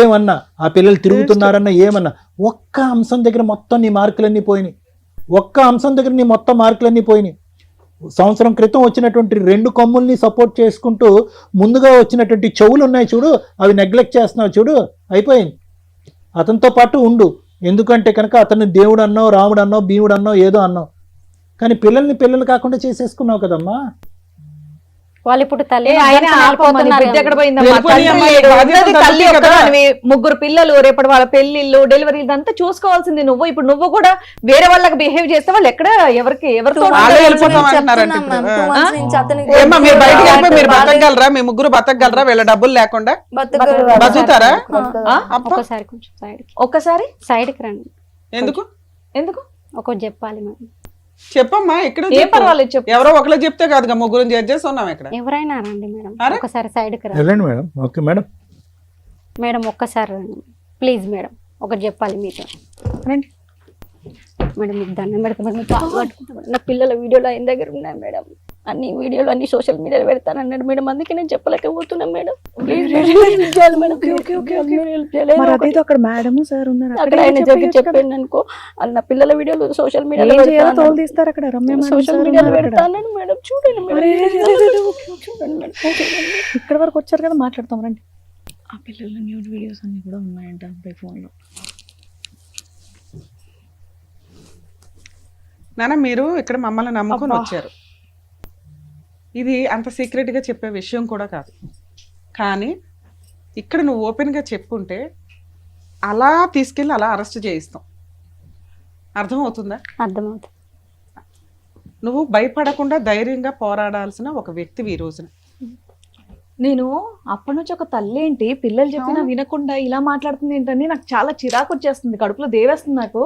ఏమన్నా ఆ పిల్లలు తిరుగుతున్నారన్నా ఏమన్నా, ఒక్క అంశం దగ్గర మొత్తం నీ మార్కులన్నీ పోయినాయి. ఒక్క అంశం దగ్గర నీ మొత్తం మార్కులన్నీ పోయినాయి. సంవత్సరం క్రితం వచ్చినటువంటి 2 కొమ్ముల్ని సపోర్ట్ చేసుకుంటూ ముందుగా వచ్చినటువంటి చెవులు ఉన్నాయి చూడు, అవి నెగ్లెక్ట్ చేస్తున్నావు చూడు, అయిపోయింది. అతనితో పాటు ఉండు, ఎందుకంటే కనుక అతన్ని దేవుడు అన్నావు, రాముడు అన్నావు, భీముడు అన్నావు, ఏదో అన్నావు, కానీ పిల్లలు కాకుండా చేసేసుకున్నావు కదమ్మా. వాళ్ళు ఇప్పుడు తల్లి ఆయన ఆపమని బిడ్డ ఎక్కడ పోయిందమ్మా? వెళ్ళిపోయి తల్లి అమ్మాయి లేదు. బాధ్యత ఉన్నది తల్లి తల్లిదే కదా. ఒక్కదానివి. 3 పిల్లలు, రేపటి వాళ్ళ పెళ్లిళ్ళు, డెలివరీ ఇదంతా చూసుకోవాల్సింది నువ్వు. ఇప్పుడు నువ్వు కూడా వేరే వాళ్ళకి బిహేవ్ చేస్తే వాళ్ళు ఎక్కడ ఎవరితో వాళ్ళే వెళ్ళిపోతాం అంటున్నారంట చెప్తున్నాం ఇప్పుడు. మ్యామ్, 2 months నుంచి అతనికి ఏమ్మా మీరు బయటకు వెళ్ళిపోయి మీరు బతకగలరా? మీ ముగ్గురు బతకగలరా వీళ్ళ డబ్బులు లేకుండా? బతుకుతారా? ఒక్కసారి కొంచెం ఒక్కసారి సైడ్కి రండి. ఎందుకు ఎందుకు ఒకటి చెప్పాలి మేడం. చెప్పమ్మా, ఇక్కడ ఏం పర్వాలేదు చెప్పు. ఎవరో ఒకళ్ళు చెప్తే కాదుగా ముగ్గురు జడ్జ్ చేసి ఉన్నాం ఇక్కడ. ఎవరైనా రండి మేడం, అరే? ఒకసారి సైడ్కి రండి వెళ్ళండి మేడం. Okay madam. మేడం, ఒక్కసారి రండి ప్లీజ్ మేడం, ఒకటి చెప్పాలి మీతో. రండి. మేడం మీకు దండం పెడతా మేడం, మీకు కాలు పట్టుకుంటా మేడం. నా పిల్లల వీడియోలు ఆయన దగ్గర ఉన్నాయి మేడం, అన్ని వీడియోలు అన్ని సోషల్ మీడియాలో పెడతానన్నాడు మేడం, అందుకే నేను చెప్పలేకపోతున్నాను మేడం. మరి అదేదో అక్కడ మేడం సార్ ఉన్నారు, అక్కడ ఆయన చెప్పి చెప్పాను అనుకో, నా పిల్లల వీడియోలు సోషల్ మీడియాలో తోలు తీస్తారు అక్కడ. రమ్య మేడం సోషల్ సార్ మీడియాలో ఉన్నారు అక్కడ. పెడతానని మేడం, చూడండి మేడం. చూడండి మేడం, చూడండి. ఇక్కడ వరకు వచ్చారు కదా, మాట్లాడతాం రండి. ఆ పిల్లల న్యూడ్ వీడియోస్ అన్ని కూడా ఉన్నాయంట అబ్బాయి ఫోన్లో. నాన్న మీరు ఇక్కడ మమ్మల్ని నమ్ముకొని వచ్చారు, ఇది అంత సీక్రెట్గా చెప్పే విషయం కూడా కాదు, కానీ ఇక్కడ నువ్వు ఓపెన్గా చెప్పుంటే అలా తీసుకెళ్ళి అలా అరెస్ట్ చేయిస్తాం. అర్థమవుతుందా? అర్థమవుతుంది. నువ్వు భయపడకుండా ధైర్యంగా పోరాడాల్సిన ఒక వ్యక్తివి ఈ రోజున. నేను అప్పటి నుంచి ఒక తల్లి ఏంటి పిల్లలు చెప్పినా వినకుండా ఇలా మాట్లాడుతుంది ఏంటని నాకు చాలా చిరాకు వచ్చేస్తుంది, కడుపులో దేవేస్తుంది నాకు.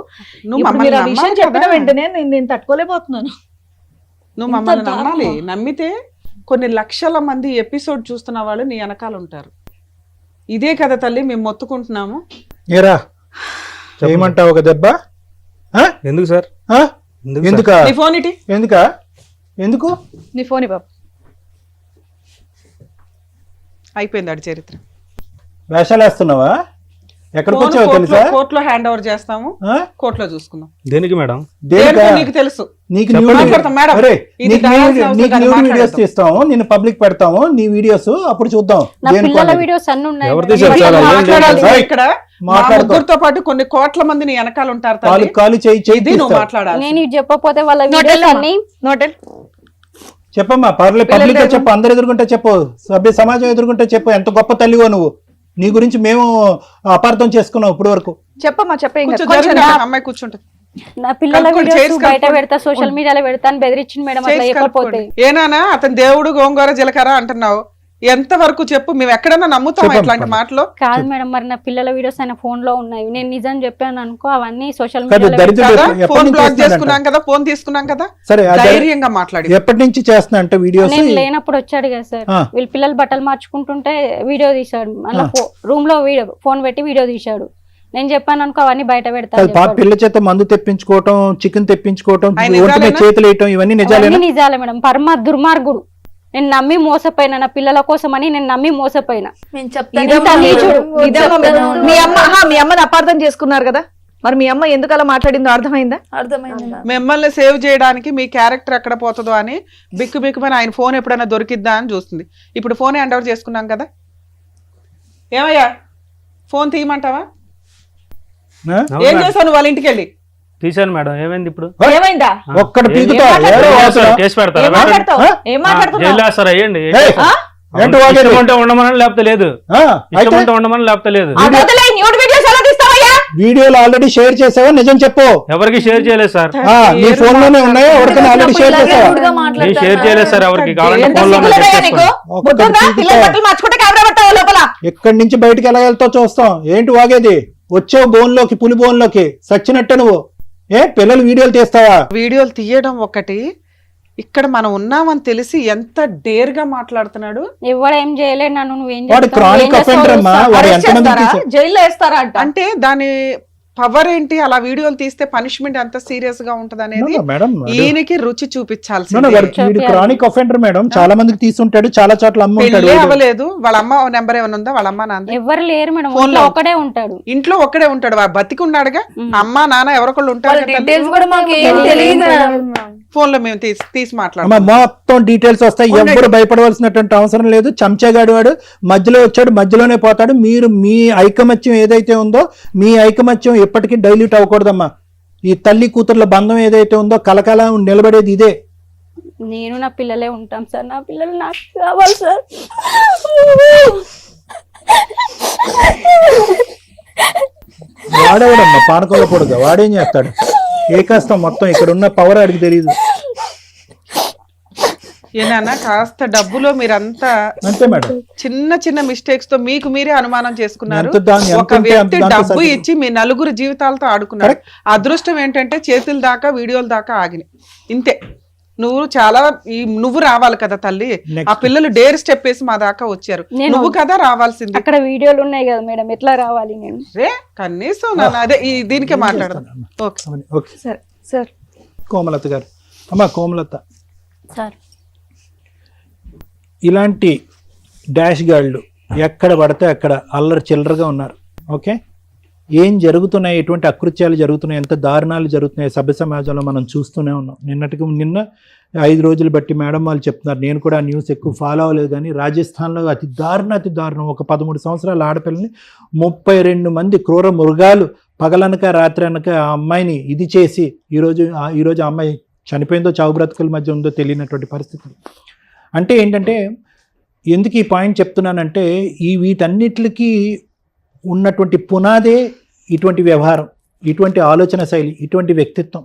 నువ్వు ఇప్పుడు మమ్మల్ని మీరు ఆ విషయం నమ్మాలి చెప్పిన కదా. వెంటనే నేను తట్టుకోలేకపోతున్నాను. నువ్వు ఇంత మమ్మల్ని దారుణం. నమ్మాలి. నమ్మితే కొన్ని లక్షల మంది ఎపిసోడ్ చూస్తున్న వాళ్ళు నీ వెనకాల ఉంటారు. ఇదే కదా తల్లి మేము మొత్తుకుంటున్నాము. ఏరా ఏమంటావు ఒక దెబ్బ? ఎందుకు సార్? ఎందుకా? నీ ఫోన్ ఇటీ. ఎందుకు నీ ఫోన్ బాబు. అయిపోయింది అడి చరిత్ర. వేషాలు వేస్తున్నావా? ఎక్కడికి వచ్చావు తెలుసా? కోర్టులో హ్యాండ్ ఓవర్ చేస్తాము, ఆ? కోర్టులో చూసుకుందాం. దేనికి మేడం? దేనికా? నీకు తెలుసు. నీకు చెప్పండి. న్యూడ్ మాట్లాడతాం మేడం. అరే, ఇది నీకు కావాల్సిన అవసరం నీకు కాదు, న్యూడ్ మాట్లాడతాం. వీడియోస్ తీస్తాము, నేను పబ్లిక్ పెడతాము నీ వీడియోస్, అప్పుడు చూద్దాం. నా దేనికి పిల్లల అనేది. వీడియోస్ అన్ని ఉన్నాయి ఎవరు మేడం. తీశారు? ఇక్కడ చాలా ఏం మాట్లాడాలి లేదు. ఇక్కడ మా మాట్లాడుకో. ముగ్గురితో పాటు కొన్ని కోట్ల మంది నీ వెనకాల ఉంటారు తల్లి. కాలు చేయి ఇది నువ్వు తీస్తావు. మాట్లాడాలి. నేను ఇది చెప్పకపోతే వాళ్ళ వీడియోస్ అన్ని నోటెల్ చెప్పమ్మా, పర్లేదు పబ్లిక్ గా చెప్పు, అందరు ఎదుర్కొంటే చెప్పు, సభ్య సమాజం ఎదుర్కొంటే చెప్పు, ఎంత గొప్ప తల్లివో నువ్వు. నీ గురించి మేము అపార్థం చేసుకున్నాం ఇప్పుడు వరకు. చెప్పమ్మా చెప్పే కూర్చో, జరగండి. అమ్మాయి కూర్చుంటుంది. నా పిల్లల కలుపుకోండి, వీడియోస్ చైర్స్ బయట కలుపుకోండి. పెడతా, సోషల్ మీడియాలో పెడతా అని బెదిరించింది మేడం, అట్లా చేసి చెప్పకపోతే. కలుపుకోండి. ఏనానా అతను దేవుడు గోంగూర జీలకర్ర అంటున్నావు, ఎంత వరకు చెప్పు, మేము ఎక్కడన్నా నమ్ముతాం చెప్పమ్మా. ఇట్లాంటి మాటలు? కాదు మేడం, మరి నా పిల్లల వీడియోస్ ఆయన ఫోన్ లో ఉన్నాయి, నేను నిజం చెప్పాను అనుకో, అవన్నీ సోషల్ కాదు, మీడియాలో దరిద్రుడు కదా ఎప్పటి ఫోన్ నుంచి బ్లాక్ చేస్తున్నాడంట? చేసుకున్నాం కదా, ఫోన్ తీసుకున్నాం కదా, సరే ధైర్యంగా మాట్లాడి. ఎప్పటి నుంచి చేస్తున్నా అంటే వీడియోస్? నేను లేనప్పుడు వచ్చాడు కదా సార్, ఆ. వీళ్ళ పిల్లలు బట్టలు మార్చుకుంటుంటే వీడియో తీశాడు, అలా రూమ్ లో వీడియో ఫోన్ పెట్టి వీడియో తీశాడు. నేను చెప్పాను అనుకో, అవన్నీ బయట పెడతాను. పిల్ల చేత మందు తెప్పించుకోవటం, చికెన్ తెప్పించుకోవటం, ఆయన ఒంటి మీద నిజాలేనా? చేతులు వేయటం, ఇవన్నీ నిజాలేనా? నిజాలే మేడం, పరమ దుర్మార్గుడు. నేను నమ్మి మోసపోయినా, నా పిల్లల కోసం అని నేను నమ్మి మోసపోయినా. నేను ఇదమ్మా చెప్తాను. ఇదమ్మా మీ అమ్మని అపార్థం చేసుకున్నారు కదా, మరి మీ అమ్మ ఎందుకు అలా మాట్లాడిందో అర్థమైందా? అర్థమైంది మ్యామ్. మిమ్మల్ని సేవ్ చేయడానికి మీ క్యారెక్టర్ ఎక్కడ పోతుందో అని బిక్కు బిక్కుమని ఆయన ఫోన్ ఎప్పుడైనా దొరికిద్దా అని చూస్తుంది. ఇప్పుడు ఫోన్ హ్యాండ్ ఓవర్ చేసుకున్నాం కదా, ఏమయ్యా ఫోన్ తీయమంటావా? ఆ? ఏం చేశాను వాళ్ళ ఇంటికి వెళ్ళి? తీశాను మేడం. ఏమైంది ఇప్పుడు? ఏమైందా? ఒక్కడు ఏం పీకుతా, మాట్లాడుతున్నావు? ఏడో వాసన. కేసు పెడతారా? ఏం మాట్లాడతావు? ఏం జైలు మాట్లాడుతున్నావు? వేస్తారా? వేయండి. ఏయ్, ఏంటి వాగేది? ఇష్టం ఉంటే ఉండమని లేకపోతే లేదు, ఆ, ఇష్టం అయితే ఉంటే ఉండమని లేకపోతే లేదు. ఆ వదిలే, న్యూడ్ వీడియోస్ ఎలా తీస్తావయ్యా? వీడియోలు ఆల్రెడీ షేర్ చేసావా? నిజం చెప్పు. ఎవరికి షేర్ చేయలేదు సార్. నీ ఫోన్ లోనే ఉన్నాయా? ఎవరికైనా ఆల్రెడీ షేర్ చేసావా? నేను షేర్ చేయలేదు సార్ ఎవరికి. కావాలంటే ఫోన్ లో ఎక్కడి నుంచి బయటకు ఎలా వెళ్తావు చూస్తాం. ఏంటి వాగేది? వచ్చావు బోన్లోకి, పులి బోన్లోకి సచ్చినట్టు నువ్వు. పిల్లలు వీడియోలు తీస్తావా? వీడియోలు తీయడం ఒకటి, ఇక్కడ మనం ఉన్నామని తెలిసి ఎంత డేర్ గా మాట్లాడుతున్నాడు. ఎవడు ఏం చేయలేదు నన్ను, నువ్వేం వాడు క్రానిక్ అఫెండర్ అమ్మా. వాడు ఎంతమంది జైల్లో వేస్తారా అంట. అంటే దాని పవర్ ఏంటి? అలా వీడియోలు తీస్తే పనిష్మెంట్ ఎంత సీరియస్ గా ఉంటది అనేది మేడం ఈయనకి రుచి చూపించాల్సి. Chronic offender madam. చాలా మందికి తీసుంటాడు, చాలా చోట్ల అమ్ముంటాడు. పెళ్ళే అవ్వలేదు. వాళ్ళ అమ్మ నెంబర్ ఏమైనా ఉందా? వాళ్ళ అమ్మ నాన్న ఎవరు లేరు మేడం, ఫోన్ లో ఒకడే ఉంటాడు. ఇంట్లో ఒక్కడే ఉంటాడు. వాడు బతికి ఉన్నాడుగా. అమ్మ నాన్న ఎవరొకళ్ళు ఉంటారు. డీటెయిల్స్ కూడా మాకు ఏం తెలియదు. ఫోన్ లో మేము తీసి మాట్లాడు. మొత్తం డీటెయిల్స్ వస్తాయి. ఎవరు భయపడవలసినటువంటి అవసరం లేదు. చంచేగాడు వాడు. మధ్యలో వచ్చాడు, మధ్యలోనే పోతాడు. మీరు మీ ఐకమత్యం ఏదైతే ఉందో, మీ ఐకమత్యం ఎప్పటికీ డైల్యూట్ అవ్వకూడదమ్మా. ఈ తల్లి కూతుర్ల బంధం ఏదైతే ఉందో కలకల నిలబడేది ఇదే. నేను నా పిల్లలే ఉంటాం సార్. నా పిల్లలు నాకు కావాలి సార్. వాడేవాడమ్మా పానకంలో పొడుగా. వాడేం చేస్తాడు? ఏ కష్టం మొత్తం ఇక్కడ ఉన్న పవర్ అడిగి తెలియదు. ఏనా కాస్త డబ్బులో మీరంతా అంతే మేడం. చిన్న చిన్న మిస్టేక్స్ తో మీకు మీరే అనుమానం చేసుకున్నారు. ఎంత ఒక వ్యక్తి డబ్బు ఇచ్చి మీ నలుగురు జీవితాలతో ఆడుకున్నారు. అదృష్టం ఏంటంటే చేతుల దాకా వీడియోల దాకా ఆగినాయి. ఇంతే. నువ్వు రావాలి కదా తల్లి. ఆ పిల్లలు డేర్ స్టెప్ వేసి మా దాకా వచ్చారు. నువ్వు కదా రావాల్సింది. అక్కడ వీడియోలు ఉన్నాయి కదా మేడం, ఎట్లా రావాలి నేను? కనీసం అదే దీనికే మాట్లాడదాం. Okay sir. కోమలత గారు. అమ్మా కోమలత, సార్ ఇలాంటి డాష్ గాళ్ళు ఎక్కడ పడితే అక్కడ అల్లరి చిల్లరగా ఉన్నారు. ఓకే, ఏం జరుగుతున్నాయి, ఎటువంటి అకృత్యాలు జరుగుతున్నాయి, ఎంత దారుణాలు జరుగుతున్నాయి సభ్య సమాజంలో మనం చూస్తూనే ఉన్నాం. నిన్న 5 రోజులు బట్టి మేడం వాళ్ళు చెప్తున్నారు. నేను కూడా ఆ న్యూస్ ఎక్కువ ఫాలో అవ్వలేదు, కానీ రాజస్థాన్లో అతి దారుణం ఒక 13 సంవత్సరాల ఆడపిల్లని 32 మంది క్రూర మృగాలు పగలనక రాత్రి అనక ఆ అమ్మాయిని ఇది చేసి ఈరోజు ఆ అమ్మాయి చనిపోయిందో చావు బ్రతుకుల మధ్య ఉందో తెలియనటువంటి పరిస్థితి. అంటే ఏంటంటే, ఎందుకు ఈ పాయింట్ చెప్తున్నానంటే, వీటన్నిటికీ ఉన్నటువంటి పునాదే ఇటువంటి వ్యవహారం, ఇటువంటి ఆలోచన శైలి, ఇటువంటి వ్యక్తిత్వం.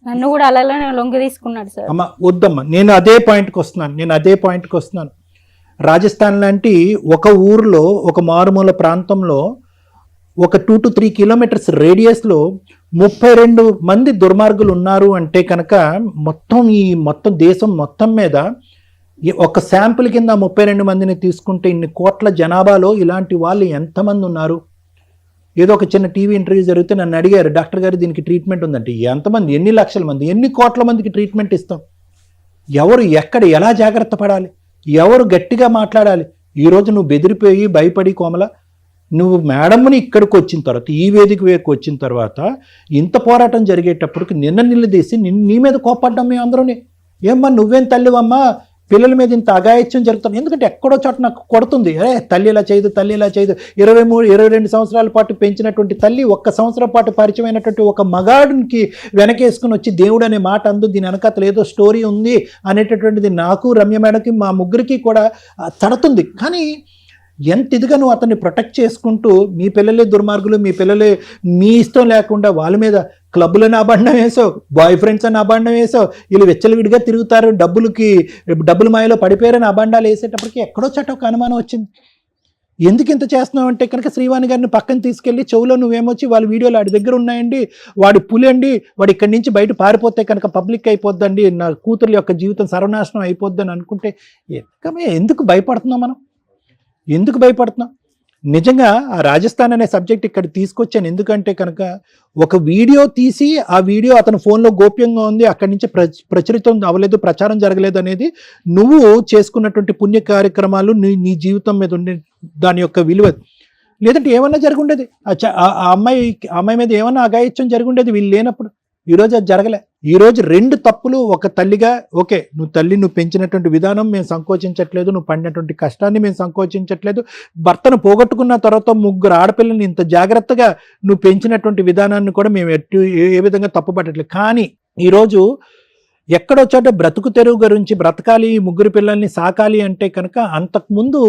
నన్ను కూడా అలానే లొంగి తీసుకున్నాడు సార్. అమ్మ వద్దమ్మా, నేను అదే పాయింట్కి వస్తున్నాను. రాజస్థాన్ లాంటి ఒక ఊర్లో, ఒక మారుమూల ప్రాంతంలో, ఒక 2 to 3 కిలోమీటర్స్ రేడియస్లో 32 మంది దుర్మార్గులు ఉన్నారు అంటే కనుక మొత్తం దేశం మొత్తం మీద ఒక శాంపుల్ కింద 32 మందిని తీసుకుంటే ఇన్ని కోట్ల జనాభాలో ఇలాంటి వాళ్ళు ఎంతమంది ఉన్నారు? ఏదో ఒక చిన్న టీవీ ఇంటర్వ్యూ జరిగితే నన్ను అడిగారు, డాక్టర్ గారు దీనికి ట్రీట్మెంట్ ఉందంటే. ఎంతమంది, ఎన్ని లక్షల మంది, ఎన్ని కోట్ల మందికి ట్రీట్మెంట్ ఇస్తాం? ఎవరు ఎక్కడ ఎలా జాగ్రత్త పడాలి, ఎవరు గట్టిగా మాట్లాడాలి? ఈరోజు నువ్వు బెదిరిపోయి భయపడి కోమల, నువ్వు మేడమ్ని ఇక్కడికి వచ్చిన తర్వాత, ఈ వేదిక వేదికి వచ్చిన తర్వాత ఇంత పోరాటం జరిగేటప్పటికి నిలదీసి నీ మీద కోపడ్డాం మేము అందరూ. ఏమ్మా నువ్వేం తల్లివమ్మా, పిల్లల మీద ఇంత అగాయత్యం జరుగుతుంది? ఎందుకంటే ఎక్కడో చోట నాకు కొడుతుంది, తల్లి ఇలా చేయదు 22 సంవత్సరాల పాటు పెంచినటువంటి తల్లి 1 సంవత్సరం పాటు పరిచయమైనటువంటి ఒక మగాడికి వెనకేసుకుని వచ్చి దేవుడు అనే మాట అందు, దీని వెనకాతల ఏదో స్టోరీ ఉంది అనేటటువంటిది నాకు, రమ్య మేడకి, మా ముగ్గురికి కూడా తడుతుంది. కానీ ఎంత ఇదిగా నువ్వు అతన్ని ప్రొటెక్ట్ చేసుకుంటూ, మీ పిల్లలే దుర్మార్గులు, మీ పిల్లలే మీ ఇష్టం లేకుండా వాళ్ళ మీద క్లబ్బులను అబండం వేసావు, బాయ్ ఫ్రెండ్స్ అని అబండం వేసావు, వీళ్ళు వెచ్చలవిడిగా తిరుగుతారు, డబ్బులు మాయలో పడిపోయారని అబండాలు వేసేటప్పటికి ఎక్కడో చోట ఒక అనుమానం వచ్చింది. ఎందుకు ఇంత చేస్తున్నావు అంటే కనుక శ్రీవాణి గారిని పక్కన తీసుకెళ్ళి చెవులో నువ్వేమొచ్చి వాళ్ళ వీడియోలు వాడి దగ్గర ఉన్నాయండి, వాడి పులి అండి, వాడు ఇక్కడి నుంచి బయట పారిపోతే కనుక పబ్లిక్ అయిపోద్దండి, నా కూతురు యొక్క జీవితం సర్వనాశనం అయిపోద్దని అనుకుంటే ఎందుకు భయపడుతున్నాం మనం? ఎందుకు భయపడుతున్నాం? నిజంగా ఆ రాజస్థాన్ అనే సబ్జెక్ట్ ఇక్కడ తీసుకొచ్చాను ఎందుకంటే కనుక, ఒక వీడియో తీసి ఆ వీడియో అతని ఫోన్లో గోప్యంగా ఉంది, అక్కడి నుంచి ప్రచురితం అవ్వలేదు, ప్రచారం జరగలేదు అనేది నువ్వు చేసుకున్నటువంటి పుణ్య కార్యక్రమాలు, నీ జీవితం మీద ఉండే దాని యొక్క విలువ. లేదంటే ఏమన్నా జరుగుండేది, ఆ అమ్మాయి మీద ఏమన్నా అగాయిత్యం జరుగుండేది వీళ్ళు లేనప్పుడు. ఈరోజు అది జరగలే. ఈరోజు 2 తప్పులు ఒక తల్లిగా, ఓకే నువ్వు పెంచినటువంటి విధానం మేము సంకోచించట్లేదు, నువ్వు పడినటువంటి కష్టాన్ని మేము సంకోచించట్లేదు, భర్తను పోగొట్టుకున్న తర్వాత 3 ఆడపిల్లల్ని ఇంత జాగ్రత్తగా నువ్వు పెంచినటువంటి విధానాన్ని కూడా మేము ఏ విధంగా తప్పుపట్టట్లేదు. కానీ ఈరోజు ఎక్కడో చోట బ్రతుకు తెరువు గురించి బ్రతకాలి, ఈ ముగ్గురు పిల్లల్ని సాకాలి అంటే కనుక అంతకుముందు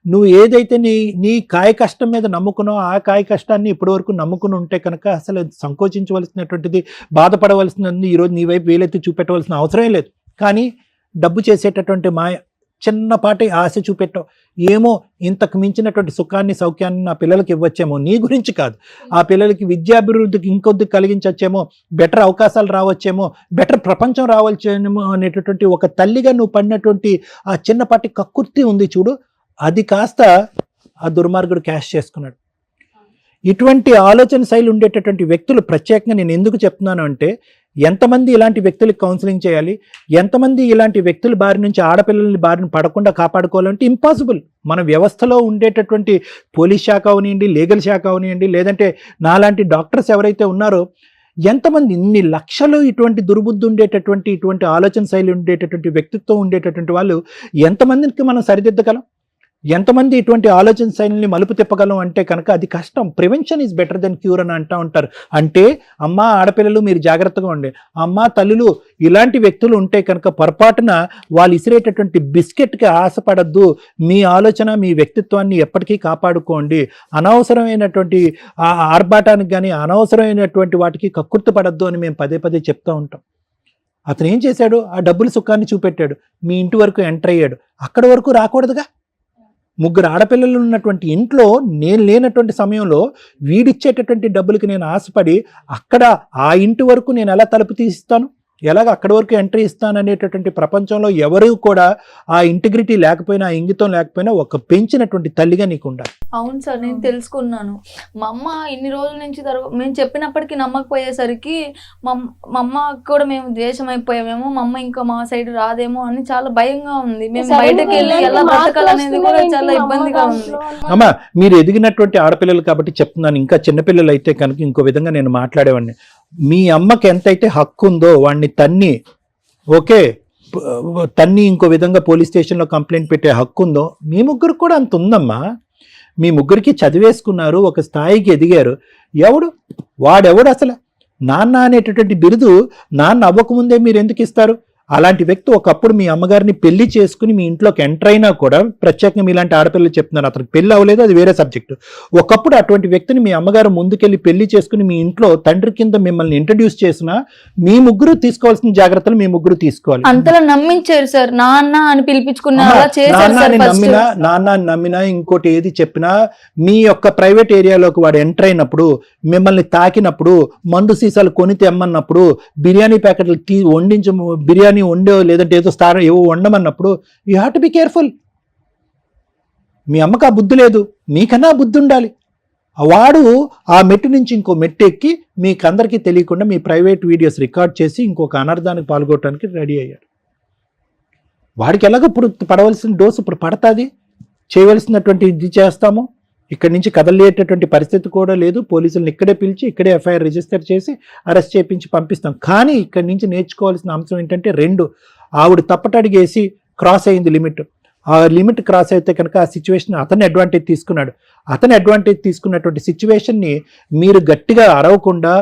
నువ్వు ఏదైతే నీ కాయ కష్టం మీద నమ్ముకున్నావు ఆ కాయ కష్టాన్ని ఇప్పటి వరకు నమ్ముకుని ఉంటే కనుక అసలు సంకోచించవలసినటువంటిది, బాధపడవలసినది ఈరోజు నీ వైపు వేలెత్తి చూపెట్టవలసిన అవసరం లేదు. కానీ డబ్బు చేసేటటువంటి మాయ, చిన్నపాటి ఆశ చూపెట్టావు, ఏమో ఇంతకు మించినటువంటి సుఖాన్ని సౌఖ్యాన్ని నా పిల్లలకి ఇవ్వచ్చేమో, నీ గురించి కాదు, ఆ పిల్లలకి విద్యాభివృద్ధికి ఇంకొద్ది కలిగించచ్చేమో, బెటర్ అవకాశాలు రావచ్చేమో, బెటర్ ప్రపంచం రావచ్చేమో అనేటటువంటి ఒక తల్లిగా నువ్వు పడినటువంటి ఆ చిన్నపాటి కక్కుర్తి ఉంది చూడు, అది కాస్త ఆ దుర్మార్గుడు క్యాష్ చేసుకున్నాడు. ఇటువంటి ఆలోచన శైలి ఉండేటటువంటి వ్యక్తులు ప్రత్యేకంగా నేను ఎందుకు చెప్తున్నాను అంటే, ఎంతమంది ఇలాంటి వ్యక్తులకు కౌన్సిలింగ్ చేయాలి, ఎంతమంది ఇలాంటి వ్యక్తుల బారి నుంచి ఆడపిల్లల్ని బారిన పడకుండా కాపాడుకోవాలంటే ఇంపాసిబుల్. మన వ్యవస్థలో ఉండేటటువంటి పోలీస్ శాఖ అవనివ్వండి, లీగల్ శాఖ అవనివ్వండి, లేదంటే నాలాంటి డాక్టర్స్ ఎవరైతే ఉన్నారో, ఎంతమంది ఇన్ని లక్షలు ఇటువంటి దుర్బుద్ధి ఉండేటటువంటి, ఇటువంటి ఆలోచన శైలి ఉండేటటువంటి వ్యక్తిత్వం ఉండేటటువంటి వాళ్ళు ఎంతమందికి మనం సరిదిద్దగలం, ఎంతమంది ఇటువంటి ఆలోచన శైలిని మలుపు తిప్పగలం అంటే కనుక అది కష్టం. Prevention is better than cure అని అంటూ ఉంటారు. అంటే అమ్మ ఆడపిల్లలు మీరు జాగ్రత్తగా ఉండే, అమ్మ తల్లులు ఇలాంటి వ్యక్తులు ఉంటే కనుక పొరపాటున వాళ్ళు ఇసిరేటటువంటి బిస్కెట్కి ఆశపడద్దు, మీ ఆలోచన మీ వ్యక్తిత్వాన్ని ఎప్పటికీ కాపాడుకోండి, అనవసరమైనటువంటి ఆర్భాటానికి కానీ అనవసరమైనటువంటి వాటికి కక్కుర్తి పడద్దు అని మేము పదే పదే చెప్తూ ఉంటాం. అతను ఏం చేశాడు, ఆ డబ్బుల సుఖాన్ని చూపెట్టాడు, మీ ఇంటి వరకు ఎంటర్ అయ్యాడు, అక్కడి వరకు రాకూడదుగా. ముగ్గురు ఆడపిల్లలు ఉన్నటువంటి ఇంట్లో నేను లేనటువంటి సమయంలో వీడిచ్చేటటువంటి డబ్బులకి నేను ఆశపడి అక్కడ ఆ ఇంటి వరకు నేను ఎలా తలుపు తీస్తాను, ఎలాగ అక్కడి వరకు ఎంట్రీ ఇస్తాను అనేటటువంటి ప్రపంచంలో ఎవరు కూడా ఆ ఇంటిగ్రిటీ లేకపోయినా, ఆ ఇంగితం లేకపోయినా ఒక పెంచినటువంటి తల్లిగా నీకు ఉండాలి. అవును సార్, నేను తెలుసుకున్నాను. మా అమ్మ ఇన్ని రోజుల నుంచి మేము చెప్పినప్పటికీ నమ్మకపోయేసరికి మా అమ్మ కూడా మేము దేశం అయిపోయామేమో, మా అమ్మ ఇంకా మా సైడ్ రాదేమో అని చాలా భయంగా ఉంది. మేము బయటకు వెళ్ళి ఎలా బ్రతకాలనేది కూడా చాలా ఇబ్బందిగా ఉంది. అమ్మా మీరు ఎదిగినటువంటి ఆడపిల్లలు కాబట్టి చెప్తున్నాను, ఇంకా చిన్నపిల్లలు అయితే కనుక ఇంకో విధంగా నేను మాట్లాడేవాడిని. మీ అమ్మకి ఎంతైతే హక్కు ఉందో వాడిని తన్ని, ఓకే తన్ని ఇంకో విధంగా పోలీస్ స్టేషన్లో కంప్లైంట్ పెట్టే హక్కు ఉందో మీ ముగ్గురు కూడా అంత ఉందమ్మా. మీ ముగ్గురికి చదివేసుకున్నారు, ఒక స్థాయికి ఎదిగారు. వాడెవడు అసలు నాన్న అనేటటువంటి బిరుదు నాన్న అవ్వకముందే మీరు ఎందుకు ఇస్తారు? అలాంటి వ్యక్తి ఒకప్పుడు మీ అమ్మగారిని పెళ్లి చేసుకుని మీ ఇంట్లోకి ఎంటర్ అయినా కూడా, ప్రత్యేకంగా మీలాంటి ఆడపిల్లలు చెప్తున్నారు, అతనికి పెళ్లి అవ్వలేదు, అది వేరే సబ్జెక్టు. ఒకప్పుడు అటువంటి వ్యక్తిని మీ అమ్మగారు ముందుకెళ్ళి పెళ్లి చేసుకుని మీ ఇంట్లో తండ్రి కింద మిమ్మల్ని ఇంట్రడ్యూస్ చేసినా మీ ముగ్గురు తీసుకోవాల్సిన జాగ్రత్తలు మీ ముగ్గురు తీసుకోవాలి. అంతలా నమ్మించారు సార్, నాన్న అని పిలిపించుకున్నారు. నాన్న అని నమ్మినా, ఇంకోటి ఏది చెప్పినా, మీ యొక్క ప్రైవేట్ ఏరియాలోకి వాడు ఎంటర్ అయినప్పుడు, మిమ్మల్ని తాకినప్పుడు, మందు సీసాలు కొని తెమ్మన్నప్పుడు, బిర్యానీ ప్యాకెట్లు బిర్యానీ వండో లేదంటే ఏదో ఏవో వండమన్నప్పుడు you have to be careful. మీ అమ్మకు ఆ బుద్ధి లేదు, మీకన్నా బుద్ధి ఉండాలి. వాడు ఆ మెట్టు నుంచి ఇంకో మెట్టు ఎక్కి మీకందరికీ తెలియకుండా మీ ప్రైవేట్ వీడియోస్ రికార్డ్ చేసి ఇంకొక అనర్థానికి పాల్గొనడానికి రెడీ అయ్యాడు. వాడికి ఎలాగో ఇప్పుడు పడవలసిన డోసు ఇప్పుడు పడుతుంది, చేయవలసినటువంటి ఇది చేస్తాము. ఇక్కడి నుంచి కదలేటటువంటి పరిస్థితి కూడా లేదు. పోలీసులను ఇక్కడే పిలిచి ఇక్కడే ఎఫ్ఐఆర్ రిజిస్టర్ చేసి అరెస్ట్ చేయించి పంపిస్తాం. కానీ ఇక్కడి నుంచి నేర్చుకోవాల్సిన అంశం ఏంటంటే, రెండు, ఆవిడ తప్పటడిగేసి క్రాస్ అయింది లిమిట్. ఆ లిమిట్ క్రాస్ అయితే కనుక ఆ సిచ్యువేషన్ అతను అడ్వాంటేజ్ తీసుకున్నాడు. అతను అడ్వాంటేజ్ తీసుకున్నటువంటి సిచ్యువేషన్ని మీరు గట్టిగా అరవకుండా,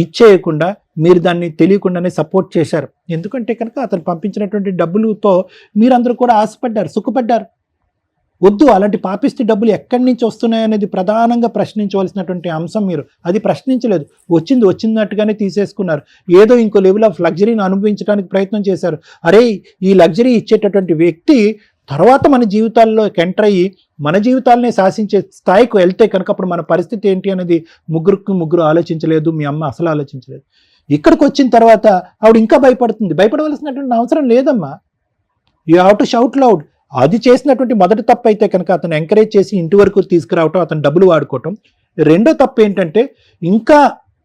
ఇచ్చేయకుండా, మీరు దాన్ని తెలియకుండానే సపోర్ట్ చేశారు. ఎందుకంటే కనుక అతను పంపించినటువంటి డబ్బులతో మీరందరూ కూడా ఆశపడ్డారు, సుఖపడ్డారు. వద్దు, అలాంటి పాపిష్టి డబ్బులు ఎక్కడి నుంచి వస్తున్నాయనేది ప్రధానంగా ప్రశ్నించవలసినటువంటి అంశం. మీరు అది ప్రశ్నించలేదు, వచ్చినట్టుగానే తీసేసుకున్నారు. ఏదో ఇంకో లెవెల్ ఆఫ్ లగ్జరీని అనుభవించడానికి ప్రయత్నం చేశారు. అరే ఈ లగ్జరీ ఇచ్చేటటువంటి వ్యక్తి తర్వాత మన జీవితాల్లో ఎంటర్ అయ్యి మన జీవితాలనే శాసించే స్థాయికి వెళ్తే కనుక అప్పుడు మన పరిస్థితి ఏంటి అనేది ముగ్గురు ఆలోచించలేదు. మీ అమ్మ అసలు ఆలోచించలేదు. ఇక్కడికి వచ్చిన తర్వాత ఆవిడ ఇంకా భయపడుతుంది. భయపడవలసినటువంటి అవసరం లేదమ్మా. You have to shout loud. అది చేసినటువంటి మొదటి తప్పు అయితే కనుక అతను ఎంకరేజ్ చేసి ఇంటి వరకు తీసుకురావటం, అతను డబ్బులు వాడుకోవటం. రెండో తప్పు ఏంటంటే, ఇంకా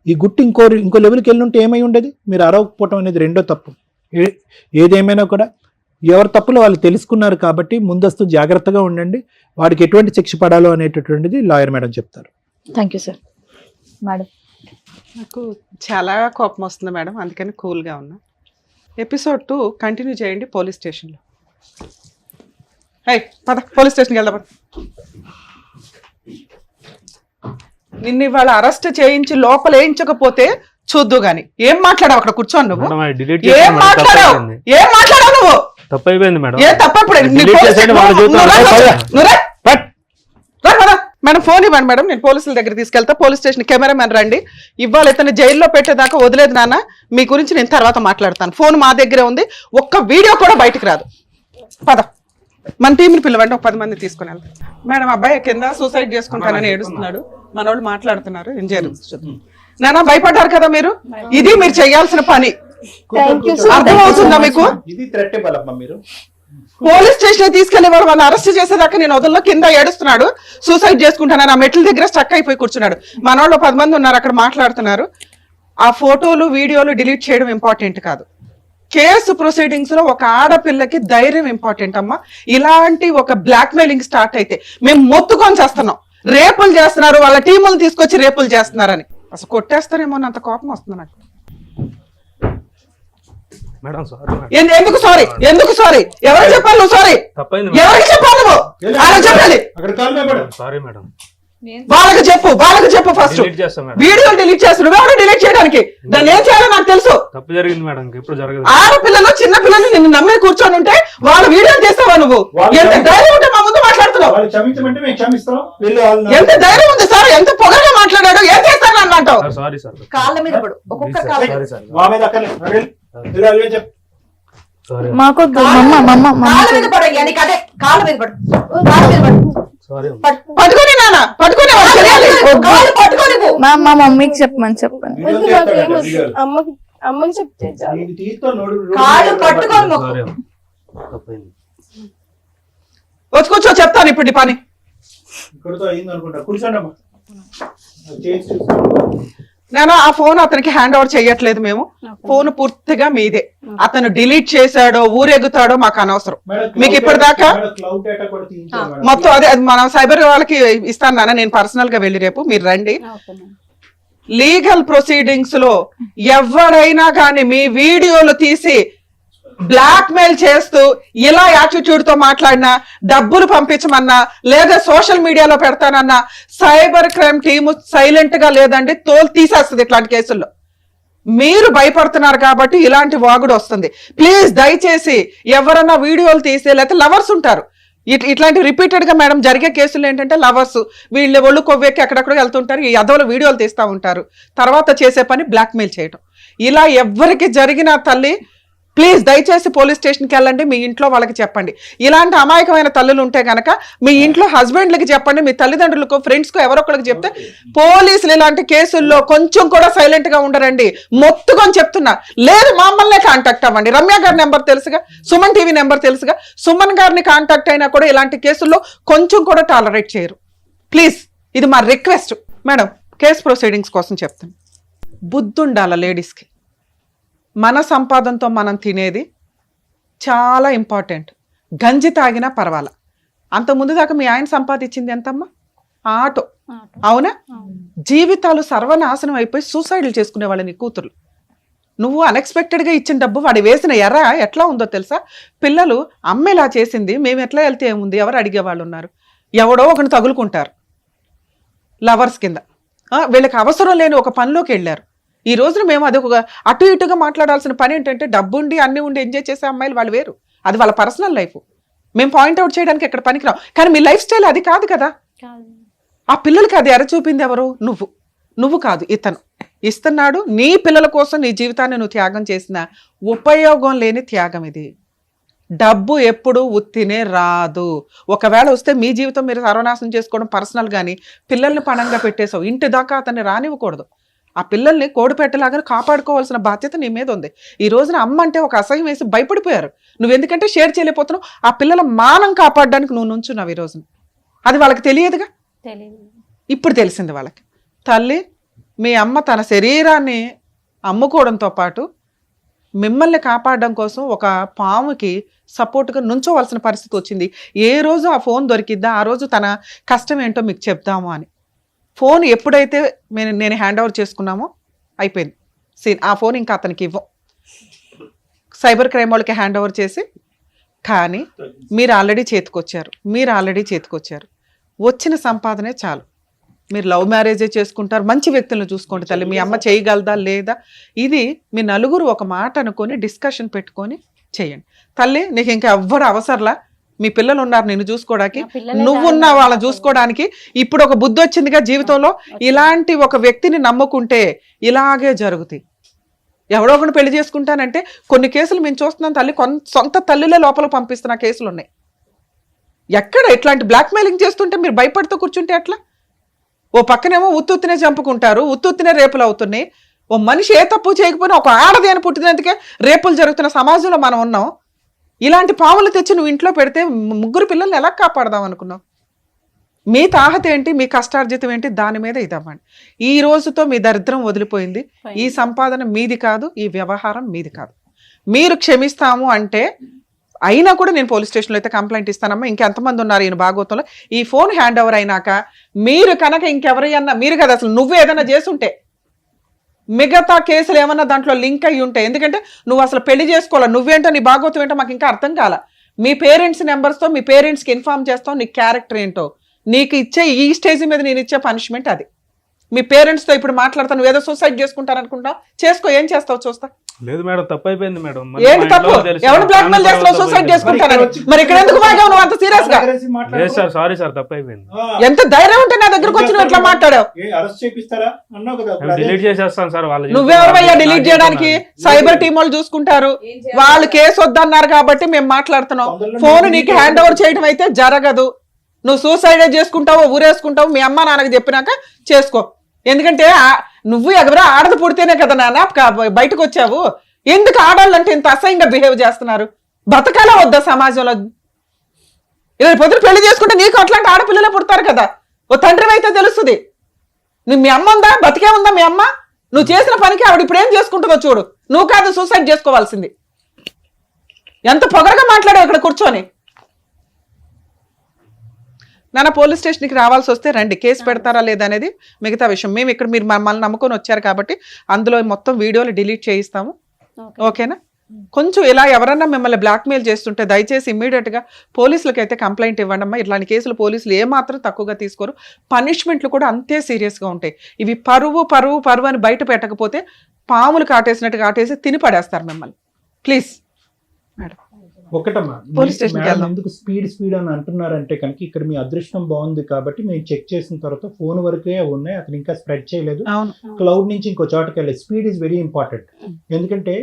ఈ గుట్టు ఇంకో లెవెల్కి వెళ్ళి ఉంటే ఏమై ఉండేది, మీరు అరవకపోవటం అనేది రెండో తప్పు. ఏదేమైనా కూడా ఎవరి తప్పులు వాళ్ళు తెలుసుకున్నారు కాబట్టి ముందస్తు జాగ్రత్తగా ఉండండి. వాడికి ఎటువంటి శిక్ష పడాలో అనేటటువంటిది లాయర్ మేడం చెప్తారు. Thank you sir. మేడం, నాకు చాలా కోపం వస్తుంది మేడం, అందుకని కూల్గా ఉన్నా. ఎపిసోడ్ 2 కంటిన్యూ చేయండి పోలీస్ స్టేషన్లో. పద పోలీస్ స్టేషన్కి వెళ్దాం. నిన్ను ఇవాళ అరెస్ట్ చేయించి లోపల వేయించకపోతే చూద్దు గాని. ఏం మాట్లాడావు అక్కడ కూర్చోను నువ్వు? మేడం అది డిలీట్ ఏం చేసాను మేడం, మాట్లాడావు? తప్పైపోయింది. ఏం మాట్లాడావు నువ్వు? తప్పైపోయింది మేడం. ఏ తప్పప్పుడు డిలీట్ చేసేయండి, వాళ్ళ జీవితం మేడం ఫోన్ ఇవ్వండి మేడం, నేను పోలీసుల దగ్గర తీసుకెళ్తా. పోలీస్ స్టేషన్ కెమెరామెన్ రండి. ఇవాళ ఇతను జైల్లో పెట్టేదాకా వదిలేదు నాన్న. మీ గురించి నేను తర్వాత మాట్లాడతాను. ఫోన్ మా దగ్గరే ఉంది, ఒక్క వీడియో కూడా బయటకు రాదు. పద మన టీంని పిలవండి, ఒక 10 మంది తీసుకుని వెళ్తాం. మేడం అబ్బాయి కింద సూసైడ్ చేసుకుంటానని ఏడుస్తున్నాడు, మన వాళ్ళు మాట్లాడుతున్నారు. ఏం జరుగుతుంది నాన్న? భయపడ్డారు కదా మీరు? ఇది మీరు చేయాల్సిన పని. అర్థమవుతుందా మీకు? ఇది థ్రెట్ ఇవ్వాలమ్మా మీరు. పోలీస్ స్టేషన్ తీసుకెళ్లి వాళ్ళు అరెస్ట్ చేసేదాకా నేను వదల్లో. కింద ఏడుస్తున్నాడు, సూసైడ్ చేసుకుంటానని ఆ మెట్ల దగ్గర స్టక్ అయిపోయి కూర్చున్నాడు. మన వాళ్ళు 10 మంది ఉన్నారు అక్కడ మాట్లాడుతున్నారు. ఆ ఫోటోలు వీడియోలు డిలీట్ చేయడం ఇంపార్టెంట్ కాదు. కేసు ప్రొసీడింగ్స్ లో ఒక ఆడపిల్లకి ధైర్యం ఇంపార్టెంట్ అమ్మా. ఇలాంటి ఒక బ్లాక్ మెయిలింగ్ స్టార్ట్ అయితే మేము మొత్తుకొని చేస్తున్నాం. రేపులు చేస్తున్నారు, వాళ్ళ టీములు తీసుకొచ్చి రేపులు చేస్తున్నారని. అసలు కొట్టేస్తారేమో అంత కోపం వస్తుంది నాకు. Madam sorry madam. ఎందుకు సారీ? ఎందుకు సారీ? ఎవరికి చెప్పాలి నువ్వు సారీ? తప్పైంది ఎవరికి చెప్పాలి నువ్వు? ఆయన చెప్పాలి. అక్కడ కాల్ మేడం. Sorry madam. వాళ్ళకి చెప్పు ఫస్ట్. డిలీట్ చేస్తాం మేడం. వీడియో డిలీట్ చేస్తారు, నువ్వెవరు డిలీట్ చేయడానికి? దాన్ని ఏం చేయాలో నాకు తెలుసు. తప్పు జరిగింది మేడం, ఎప్పుడు జరగదు. ఆడపిల్లలు చిన్న పిల్లలు నిన్ను నమ్మే కూర్చొని ఉంటే వాళ్ళ వీడియో చేస్తావా నువ్వు? ఎంత ధైర్యం ఉంటే మా ముందు మాట్లాడుతున్నావు? వాళ్ళు క్షమించమంటే మేము క్షమిస్తాం. ఎంత ధైర్యం ఉంది సార్? ఎంత పొగగా మాట్లాడాడు? ఏం చేస్తాను అని అంటావు? Sorry sir. కాళ్ళ మీద పడు, ఒక్కొక్కరు కాళ్ళ మీద. Sorry sir. మా మీద అక్కర్లేదు. సారీ మాకు కాళ్ళ మీద పడు అయ్యా, నీకు అదే కాళ్ళ మీద పడు, కాళ్ళ మీద పడు. సారీ. పట్టుకొని నాన్న పట్టుకొని వాళ్ళు చేయాలి. కాళ్ళు పట్టుకో నువ్వు. మా మమ్మీకి చెప్పమని చెప్పండి. అమ్మకి చెప్తే చాలు. కాళ్ళు పట్టుకొని మొక్కు. సారీ తప్పైంది. వచ్చి కూర్చో, చెప్తాను ఇప్పుడు నీ పని. ఇక్కడతో అయింది అనుకుంటా. కూర్చోండమ్మా. నేను ఆ ఫోన్ అతనికి హ్యాండ్ ఓవర్ చేయట్లేదు. మేము ఫోన్ పూర్తిగా మీదే. అతను డిలీట్ చేశాడో ఊరెగుతాడో మాకు అనవసరం. మీకు ఇప్పటిదాకా మొత్తం అది మనం సైబర్ వాళ్ళకి ఇస్తాను నాన్న. నేను పర్సనల్ గా వెళ్ళి రేపు మీరు రండి. లీగల్ ప్రొసీడింగ్స్ లో ఎవరైనా కానీ మీ వీడియోలు తీసి బ్లాక్ మెయిల్ చేస్తూ ఇలా యాటిట్యూడ్ తో మాట్లాడినా, డబ్బులు పంపించమన్నా, లేదా సోషల్ మీడియాలో పెడతానన్నా సైబర్ క్రైమ్ టీము సైలెంట్ గా లేదండి, తోలు తీసేస్తుంది ఇట్లాంటి కేసుల్లో. మీరు భయపడుతున్నారు కాబట్టి ఇలాంటి వాగుడు వస్తుంది. ప్లీజ్ దయచేసి ఎవరన్నా వీడియోలు తీసి, లేకపోతే లవర్స్ ఉంటారు ఇట్లాంటి రిపీటెడ్ గా మేడం జరిగే కేసులు ఏంటంటే లవర్స్ వీళ్ళ ఒళ్ళు కొవ్వెక్కి ఎక్కడెక్కడ వెళ్తుంటారు, ఈ అదోల వీడియోలు తీస్తూ ఉంటారు. తర్వాత చేసే పని బ్లాక్ మెయిల్ చేయటం. ఇలా ఎవరికి జరిగిన తల్లి ప్లీజ్ దయచేసి పోలీస్ స్టేషన్కి వెళ్ళండి. మీ ఇంట్లో వాళ్ళకి చెప్పండి. ఇలాంటి అమాయకమైన తల్లులు ఉంటే గనక మీ ఇంట్లో హస్బెండ్లకి చెప్పండి, మీ తల్లిదండ్రులకు, ఫ్రెండ్స్కు ఎవరొకరికి చెప్తే పోలీసులు ఇలాంటి కేసుల్లో కొంచెం కూడా సైలెంట్ గా ఉండరండి. మొత్తుకొని చెప్తున్నా. లేదు మమ్మల్నే కాంటాక్ట్ అవ్వండి. రమ్య గారి నెంబర్ తెలుసుగా, సుమన్ టీవీ నెంబర్ తెలుసుగా. సుమన్ గారిని కాంటాక్ట్ అయినా కూడా ఇలాంటి కేసుల్లో కొంచెం కూడా టాలరేట్ చేయరు. ప్లీజ్ ఇది మా రిక్వెస్ట్. మేడం కేసు ప్రొసీడింగ్స్ కోసం చెప్తాను. బుద్ధుండాల లేడీస్కి. మన సంపాదనతో మనం తినేది చాలా ఇంపార్టెంట్. గంజి తాగినా పర్వాలా. అంత ముందు దాకా మీ ఆయన సంపాదించింది ఎంతమ్మా? ఆటో. అవునా? జీవితాలు సర్వనాశనం అయిపోయి సూసైడ్లు చేసుకునే వాళ్ళని కూతురు. నువ్వు అన్ఎక్స్పెక్టెడ్గా ఇచ్చిన డబ్బు వాడి వేసిన ఎర్ర ఎట్లా ఉందో తెలుసా? పిల్లలు అమ్మ ఇలా చేసింది, మేము ఎట్లా వెళ్తే ఏముంది, ఎవరు అడిగే వాళ్ళు ఉన్నారు? ఎవడో ఒకరిని తగులుకుంటారు లవర్స్ కింద. వీళ్ళకి అవసరం లేని ఒక పనిలోకి వెళ్ళారు. ఈ రోజున మేము అది ఒక అటు ఇటుగా మాట్లాడాల్సిన పని ఏంటంటే డబ్బు ఉండి అన్ని ఉండి ఎంజాయ్ చేసే అమ్మాయిలు వాళ్ళు వేరు. అది వాళ్ళ పర్సనల్ లైఫ్. మేము పాయింట్అవుట్ చేయడానికి ఎక్కడ పనికిరాం. కానీ మీ లైఫ్ స్టైల్ అది కాదు కదా. ఆ పిల్లలకి అది ఎర చూపింది ఎవరు? నువ్వు కాదు, ఇతను ఇస్తున్నాడు. నీ పిల్లల కోసం నీ జీవితాన్ని నువ్వు త్యాగం చేసిన ఉపయోగం లేని త్యాగం ఇది. డబ్బు ఎప్పుడు ఉత్తినే రాదు. ఒకవేళ వస్తే మీ జీవితం మీరు సర్వనాశనం చేసుకోవడం పర్సనల్. కానీ పిల్లల్ని పణంగా పెట్టేసావు. ఇంటి దాకా అతన్ని రానివ్వకూడదు. ఆ పిల్లల్ని కోడిపెట్టలాగా కాపాడుకోవాల్సిన బాధ్యత నీ మీద ఉంది. ఈ రోజున అమ్మ అంటే ఒక అసహ్యం వేసి భయపడిపోయారు. నువ్వు ఎందుకంటే షేర్ చేయలేకపోతున్నావు. ఆ పిల్లల మానం కాపాడడానికి నువ్వు నుంచున్నావు ఈ రోజున. అది వాళ్ళకి తెలియదుగా. ఇప్పుడు తెలిసింది వాళ్ళకి. తల్లి, మీ అమ్మ తన శరీరాన్ని అమ్ముకోవడంతో పాటు మిమ్మల్ని కాపాడడం కోసం ఒక పాముకి సపోర్ట్గా నుంచోవలసిన పరిస్థితి వచ్చింది. ఏ రోజు ఆ ఫోన్ దొరికిద్దా ఆ రోజు తన కష్టం ఏంటో మీకు చెప్దాము అని. ఫోన్ ఎప్పుడైతే నేను హ్యాండ్ ఓవర్ చేసుకున్నామో అయిపోయింది సీన్. ఆ ఫోన్ ఇంకా అతనికి ఇవ్వం. సైబర్ క్రైమ్ వాళ్ళకి హ్యాండ్ ఓవర్ చేసి, కానీ మీరు ఆల్రెడీ చేతికొచ్చారు. వచ్చిన సంపాదనే చాలు. మీరు లవ్ మ్యారేజే చేసుకుంటారు, మంచి వ్యక్తులను చూసుకోండి తల్లి. మీ అమ్మ చేయగలదా లేదా, ఇది మీ నలుగురు ఒక మాట అనుకొని డిస్కషన్ పెట్టుకొని చేయండి. తల్లి నీకు ఇంకా ఎవ్వరు అవసరంలా, మీ పిల్లలు ఉన్నారు నిన్ను చూసుకోవడానికి, నువ్వున్న వాళ్ళని చూసుకోవడానికి. ఇప్పుడు ఒక బుద్ధి వచ్చిందిగా జీవితంలో, ఇలాంటి ఒక వ్యక్తిని నమ్ముకుంటే ఇలాగే జరుగుతాయి. ఎవడో ఒకటి పెళ్లి చేసుకుంటానంటే కొన్ని కేసులు మేము చూస్తున్నాం తల్లి, సొంత తల్లిలే లోపల పంపిస్తున్న కేసులు ఉన్నాయి. ఎక్కడ ఇట్లాంటి బ్లాక్మెయిలింగ్ చేస్తుంటే మీరు భయపడుతూ కూర్చుంటే ఎట్లా? ఓ పక్కనేమో ఉత్తునే చంపుకుంటారు, ఉత్తునే రేపులు అవుతున్నాయి. ఓ మనిషి ఏ తప్పు చేయకపోయినా ఒక ఆడది అని పుట్టినందుకే రేపులు జరుగుతున్న సమాజంలో మనం ఉన్నాం. ఇలాంటి పాములు తెచ్చి నువ్వు ఇంట్లో పెడితే ముగ్గురు పిల్లల్ని ఎలా కాపాడదాం అనుకున్నావు? మీ తాహత ఏంటి, మీ కష్టార్జితం ఏంటి, దాని మీద ఇదవ్వండి. ఈ రోజుతో మీ దరిద్రం వదిలిపోయింది. ఈ సంపాదన మీది కాదు, ఈ వ్యవహారం మీది కాదు. మీరు క్షమిస్తాము అంటే అయినా కూడా నేను పోలీస్ స్టేషన్లో అయితే కంప్లైంట్ ఇస్తానమ్మా. ఇంకెంతమంది ఉన్నారు ఈయన భాగవతంలో? ఈ ఫోన్ హ్యాండ్ ఓవర్ అయినాక మీరు కనుక ఇంకెవరైనా, మీరు కదా అసలు నువ్వు ఏదైనా చేసుంటే మిగతా కేసులు ఏమన్నా దాంట్లో లింక్ అయ్యి ఉంటాయి. ఎందుకంటే నువ్వు అసలు పెళ్లి చేసుకోవాలి, నువ్వేంటో నీ భాగవతం ఏంటో మాకు ఇంకా అర్థం కాల. మీ పేరెంట్స్ నెంబర్స్తో మీ పేరెంట్స్కి ఇన్ఫార్మ్ చేస్తావు నీ క్యారెక్టర్ ఏంటో. నీకు ఇచ్చే ఈ స్టేజ్ మీద నేను ఇచ్చే పనిష్మెంట్ అది. మీ పేరెంట్స్తో ఇప్పుడు మాట్లాడతాను, నువ్వు ఏదో సూసైడ్ చేసుకుంటారనుకుంటావు, చేసుకో, ఏం చేస్తావు చూస్తా. లేదు మేడం, తప్పు అయిపోయింది మేడం. ఏంటి తప్పు? ఎవరు బ్లాక్మెయిల్ చేస్తావు సూసైడ్ చేసుకుంటారని? మరి ఇక్కడ ఎందుకు మాగావు నువ్వు అంత సీరియస్ గా? లేదు సార్, సారీ సార్, తప్పు అయిపోయింది. ఎంత ధైర్యం ఉంటే నా దగ్గరకు వచ్చి నువ్వు ఎట్లా మాట్లాడావు? డిలీట్ చేసేస్తాను సార్. వాళ్ళు నువ్వెవరయ్యా డిలీట్ చేయడానికి? సైబర్ టీం వాళ్ళు చూసుకుంటారు. వాళ్ళు కేసు వద్దన్నారు కాబట్టి మేము మాట్లాడుతున్నాం. ఫోన్ నీకు హ్యాండ్ ఓవర్ చేయడం అయితే జరగదు. నువ్వు సూసైడ్ చేసుకుంటావో ఊరేసుకుంటావు, మీ అమ్మ నాన్నకి చెప్పినాక చేసుకో. ఎందుకంటే నువ్వు ఎవరో ఆడది పుడితేనే కదా నాన్న బయటకు వచ్చావు. ఎందుకు ఆడాలంటే ఇంత అసహ్యంగా బిహేవ్ చేస్తున్నారు? బతకాలా వద్దా సమాజంలో? ఇలా పొద్దున పెళ్లి చేసుకుంటే నీకు అట్లాంటి ఆడపిల్లలే పుడతారు కదా. ఓ తండ్రి అయితే తెలుస్తుంది. నువ్వు మీ అమ్మ ఉందా, బతికే ఉందా మీ అమ్మ? నువ్వు చేసిన పనికి ఆవిడ ఇప్పుడు ఏం చేసుకుంటుందో చూడు. నువ్వు కాదు సూసైడ్ చేసుకోవాల్సింది. ఎంత పొగరగా మాట్లాడావు ఇక్కడ కూర్చొని. నాన్న పోలీస్ స్టేషన్కి రావాల్సి వస్తే రండి, కేసు పెడతారా లేదా అనేది మిగతా విషయం. మేము ఇక్కడ మీరు మమ్మల్ని నమ్ముకొని వచ్చారు కాబట్టి అందులో మొత్తం వీడియోలు డిలీట్ చేయిస్తాము. ఓకేనా? కొంచెం ఇలా ఎవరన్నా మిమ్మల్ని బ్లాక్మెయిల్ చేస్తుంటే దయచేసి ఇమ్మీడియట్గా పోలీసులకి అయితే కంప్లైంట్ ఇవ్వండి అమ్మా. ఇట్లాంటి కేసులు పోలీసులు ఏమాత్రం తక్కువగా తీసుకోరు. పనిష్మెంట్లు కూడా అంతే సీరియస్గా ఉంటాయి. ఇవి పరువు పరువు పరువు అని బయట పెట్టకపోతే పాములు కాటేసినట్టు కాటేసి తిని పడేస్తారు మిమ్మల్ని. Please madam. ఒకటమ్మా, పోలీస్ స్టేషన్కి వెళ్దాం. ఎందుకు స్పీడ్ అని అంటున్నారంటే కనుక ఇక్కడ మీ అదృష్టం బాగుంది కాబట్టి మేము చెక్ చేసిన తర్వాత ఫోన్ వరకే ఉన్నాయి, అతను ఇంకా స్ప్రెడ్ చేయలేదు. క్లౌడ్ నుంచి ఇంకో చోటకి వెళ్ళలేదు. Speed is very important. ఎందుకంటే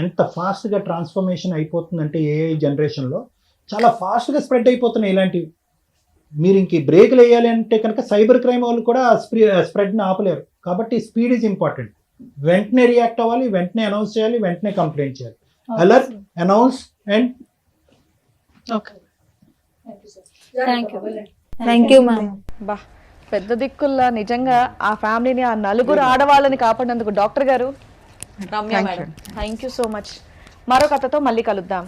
ఎంత ఫాస్ట్ గా ట్రాన్స్ఫర్మేషన్ అయిపోతుందంటే ఏఐ జనరేషన్ లో చాలా ఫాస్ట్ గా స్ప్రెడ్ అయిపోతున్నాయి ఇలాంటివి. మీరు ఇంక బ్రేక్లు వేయాలి అంటే కనుక సైబర్ క్రైమ్ వాళ్ళు కూడా స్ప్రెడ్ని ఆపలేరు. కాబట్టి స్పీడ్ ఈజ్ ఇంపార్టెంట్. వెంటనే రియాక్ట్ అవ్వాలి, వెంటనే అనౌన్స్ చేయాలి, వెంటనే కంప్లైంట్ చేయాలి. Alert, announce and thank you ma'am. బా పెద్ద దిక్కుల్లా నిజంగా ఆ ఫ్యామిలీని, ఆ నలుగురు ఆడవాళ్ళని కాపాడినందుకు డాక్టర్ గారు, Ramya madam, thank you so much. మరో కథతో మళ్ళీ కలుద్దాం.